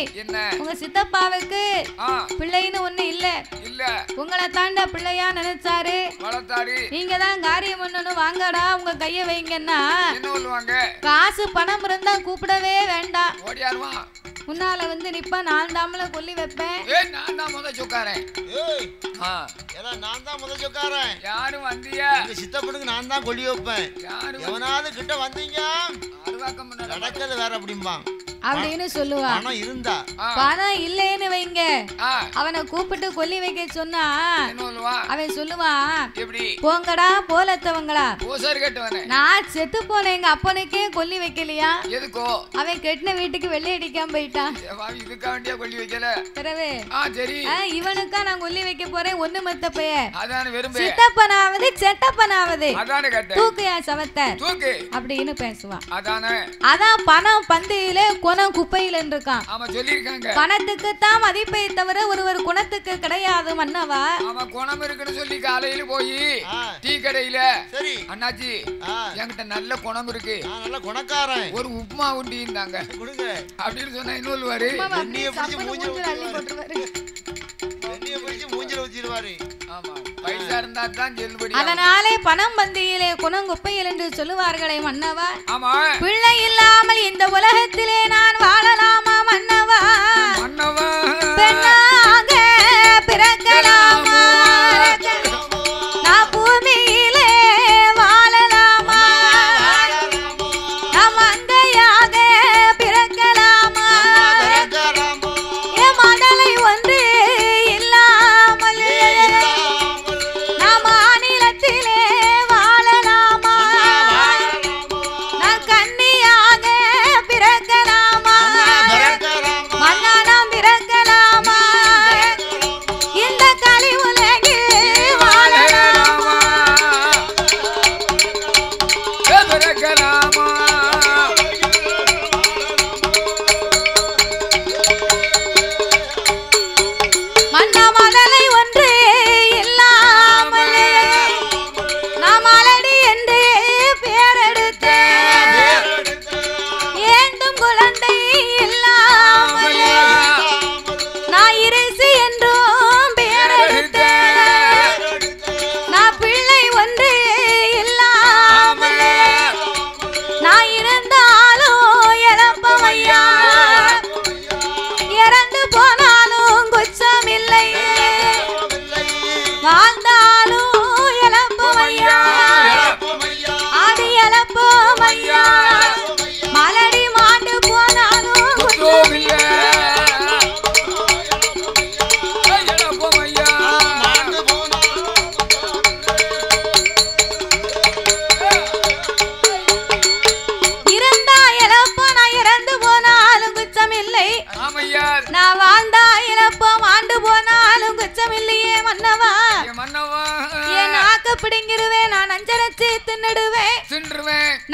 உங்க சித்தப்பாவுக்கு பிள்ளைன்னு ஒண்ணு இல்ல, உங்களை தாண்டா பிள்ளையா நினைச்சாரு, நீங்க தான் காரியம் பண்ணணும், வாங்கடா உங்க கைய வைங்கன்னா காசு பணம் இருந்தா கூப்பிடவே வேண்டாம், முன்னால வந்து நிப்பா. நான் தாமல கொல்லி வைப்பேன். நான் தான் முத சொக்காரன். நான் தான் முத சொக்காரன். யாரும் வந்தியா? சித்தப்பனுக்கு நான் தான் கொல்லி வைப்பேன். எவனாவது கிட்ட வந்தீங்க நடக்கிறது வேற அப்படிம்பான் அப்படின்னு சொல்லுவான். பணம் இருந்தா, பணம் இல்லைன்னு வைங்க, அவனை கூப்பிட்டு கொல்லி வைக்க சொன்னா அவன் சொல்லுவான், போங்கடா போலத்தவங்களா, நான் செத்து போன எங்க அப்பனுக்கே கொல்லி வைக்கலையா, அவன் கெட்டின வீட்டுக்கு வெள்ளை அடிக்காம போயிட்டான், இவனுக்கா நான் கொல்லி வைக்க போறேன், ஒண்ணு மத்த பையன் சித்தப்பனாவது செத்தப்பனாவது தூக்கு என் சவத்தை அப்படின்னு பேசுவான். அதான் பணம் பந்தியில குணம் குப்பையில இருக்கான். பணத்துக்கு தான் மதிப்பை தவிர ஒருவர் குணத்துக்கு கிடையாது மன்னவா. குணம் இருக்குன்னு சொல்லி காலையில போய் டீ கடையில, அண்ணாச்சி என்கிட்ட நல்ல குணம் இருக்கு, நல்ல குணக்காரன், ஒரு உப்புமா உண்டி இருந்தாங்க அப்படின்னு சொன்னா இன்னொரு அதனாலே பணம் பந்தியிலே குணம் குப்பையில் என்று சொல்லுவார்களே மன்னவா. பிள்ளை இல்லாமல் இந்த உலகத்திலே நான் வாழலாமா மன்னவா? பெண்ணாக பிறக்கலாமா? நான் பூமியிலே வாழலாமா? நான் மங்கையாக பிறக்கலாமா? என் மடலை ஒன்று இல்லாமல் நான் மாநிலத்திலே வாழலாமா? நான் கன்னியாக பிறக்கலாமா? மன்னனாம் பிறக்கலாமா? இந்த கலி உலகில் வாழலாமா? மன்ன மதலை ஒன்று இல்லாமல் நாம் மலடி என்று பேரெடுத்தேன், ஏந்தும் குழந்தை இல்லாமல் நான் இரிசி என்றும் பேரெடுத்தேன், நான் பிள்ளை ஒன்று இல்லாமல் நான் இருந்தாலும் இழப்பமையா, இறந்து போனாலும் குச்சம் இல்லை, வாழ்ந்தாலும் இழப்பமையா, ஆடி இழப்பமையா, மலடி மாண்டு போனாலும் குச்சம் இல்லை. இருந்தா இழப்போம், நான் இறந்து போனாலும் குச்சம் இல்லை, நான் வாழ்ந்தா இழப்போம், ஆண்டு போனாலும் குச்சம் இல்லையே மன்னவா. என் நாக்க பிடிங்கிருவேன், நான் அஞ்சரைச்சு தின்னுடுவேன்,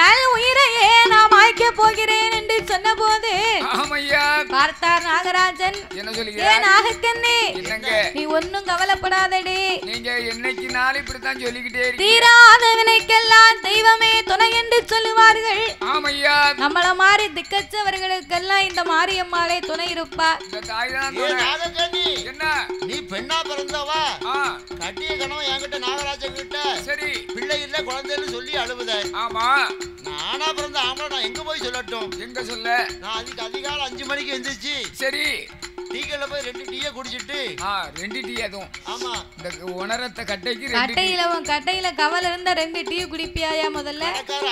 நல் உயிரையே நான் மாய்க்க போகிறேன் என்று சொன்ன போது பார்த்தார் நாகராஜன். ஏன் நாகக்கண்ணே, நீ ஒன்னும் கவலைப்படாதடி, என்னைக்கு நாள் இப்படித்தான் சொல்லிக்கிட்டே தீராத வினைக்கெல்லாம் தெய்வமே துணை என்று சொல்லுவார்கள். நம்மள மாதிரி திக்கச்சவர்களுக்கெல்லாம் இந்த மாரியம்மாளே துணை இருப்பா. நீ பெண்ணா பிறந்தவா, கட்டிய கணவன் என்கிட்ட நாகராஜன் கிட்ட சரி பிள்ளை இல்ல குழந்தைன்னு சொல்லி அழுவுத. ஆமா, நானா பிறந்த ஆம்பளை நான் எங்க போய் சொல்லட்டும்? எங்க சொல்ல? நான் அதுக்கு அதிகாலை 5 மணிக்கு எந்திரிச்சு சரி டீக்கல்ல போய் 2 டீயை குடிச்சிட்டு 2 டீ அதுவும். ஆமா, இந்த உணரத்த கட்டைக்கு கட்டையில உன் கட்டையில கவல இருந்தா 2 டீ குடிப்பியாயா? முதல்ல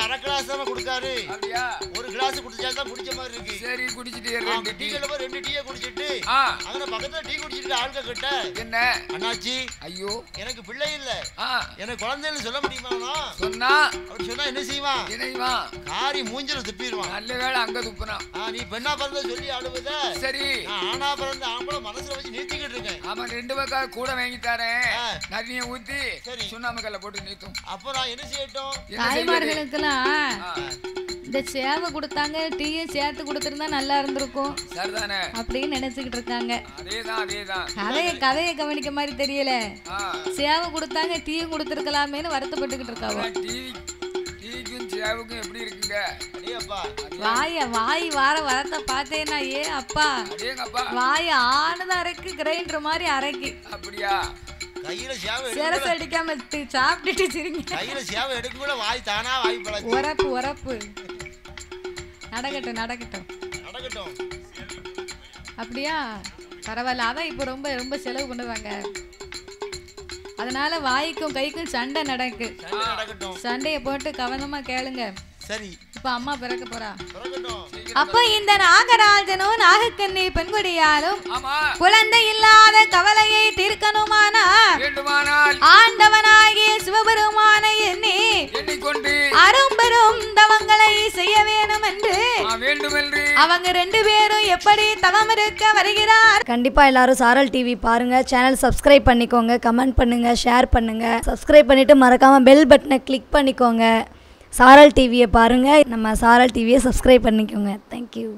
அரை கிளாஸ் தான் கொடுக்காரு. அப்படியா? ஒரு கிளாஸ் குடிச்சா தான் குடிச்ச மாதிரி இருக்கு. சரி குடிச்சிட்டு 2 டீக்கல்ல போய் 2 டீயை குடிச்சிட்டு அங்க பக்கத்துல டீ குடிச்சிட்டு ஆளுங்க கிட்ட என்ன அண்ணாச்சி, ஐயோ எனக்கு பிள்ளை இல்ல, எனக்கு குழந்தைன்னு சொல்ல முடியுமா? சொன்னா அப்படி சொன்னா என்ன செய்வான்? காரி மூஞ்சில துப்பிடுவான். நல்ல வேளை அங்க துப்புறான். நீ பெண்ணா பிறந்த சொல்லி அழுவுத. சரி ஆனா அந்த ஆம்பளை மனசுல வச்சு நிறுத்திக்கிட்டு இருக்கேன். ஆமா 2 பக்கம் கூட வாங்கி தரேன். நதியை ஊத்தி சுண்ணாம்பு கல்ல போட்டு நிறுத்தும். அப்ப நான் என்ன செய்யட்டும்? தாய்மார்களுக்கெல்லாம் இந்த சேவை கொடுத்தாங்க, டீயும் சேர்த்து கொடுத்திருந்தா நல்லா இருந்திருக்கும். சரிதானே அப்படின்னு நினைச்சுக்கிட்டு இருக்காங்க. அதேதான் கதையை கவனிக்க மாதிரி தெரியல. சேவை கொடுத்தாங்க, டீயும் கொடுத்திருக்கலாமேன்னு வருத்தப்பட்டுக்கிட்டு இருக்காங்க. சேவுக்கும் எப்படி இருக்குங்க? வாய் வார வரத்தை பார்த்தேன்னா ஏ அப்பா வாய் ஆனதான் அரைக்கு, கிரைண்டர் மாதிரி அரைக்கு. அப்படியா? கையில சேவை செரச அடிக்காம சாப்பிட்டுட்டு சிரிங்க. கையில சேவை எடுக்க கூட வாய் தானா வாய் பழகு. உரப்பு நடக்கட்டும். அப்படியா? பரவாயில்ல. அதான் இப்போ ரொம்ப ரொம்ப செலவு பண்ணுவாங்க. அதனால வாய்க்கும் கைக்கும் சண்டை நடக்கு. சண்டையை போட்டு கவனமா கேளுங்க. சரி, இப்ப அம்மா பிறக்க போறா. அப்ப இந்த நாகராஜனும் நாகக்கண்ணி பெண்குடியாலும் குழந்தை இல்லாத கவலையை தீர்க்கணுமானா ஆண்டவனாகிய சிவபெருமானை எண்ணி அரும்பெரும் தவங்களை செய்ய வேணும் என்று அவங்க 2 பேரும் எப்படி தவம் இருக்க வருகிறார். கண்டிப்பா எல்லாரும் சாரல் டிவி பாருங்க. சேனல் சப்ஸ்கிரைப் பண்ணிக்கோங்க, கமெண்ட் பண்ணுங்க, ஷேர் பண்ணுங்க. சப்ஸ்கிரைப் பண்ணிட்டு மறக்காம பெல் பட்டனை கிளிக் பண்ணிக்கோங்க. சாரல் டிவியை பாருங்க. நம்ம சாரல் டிவியை சப்ஸ்கிரைப் பண்ணிக்கோங்க. தேங்க்யூ.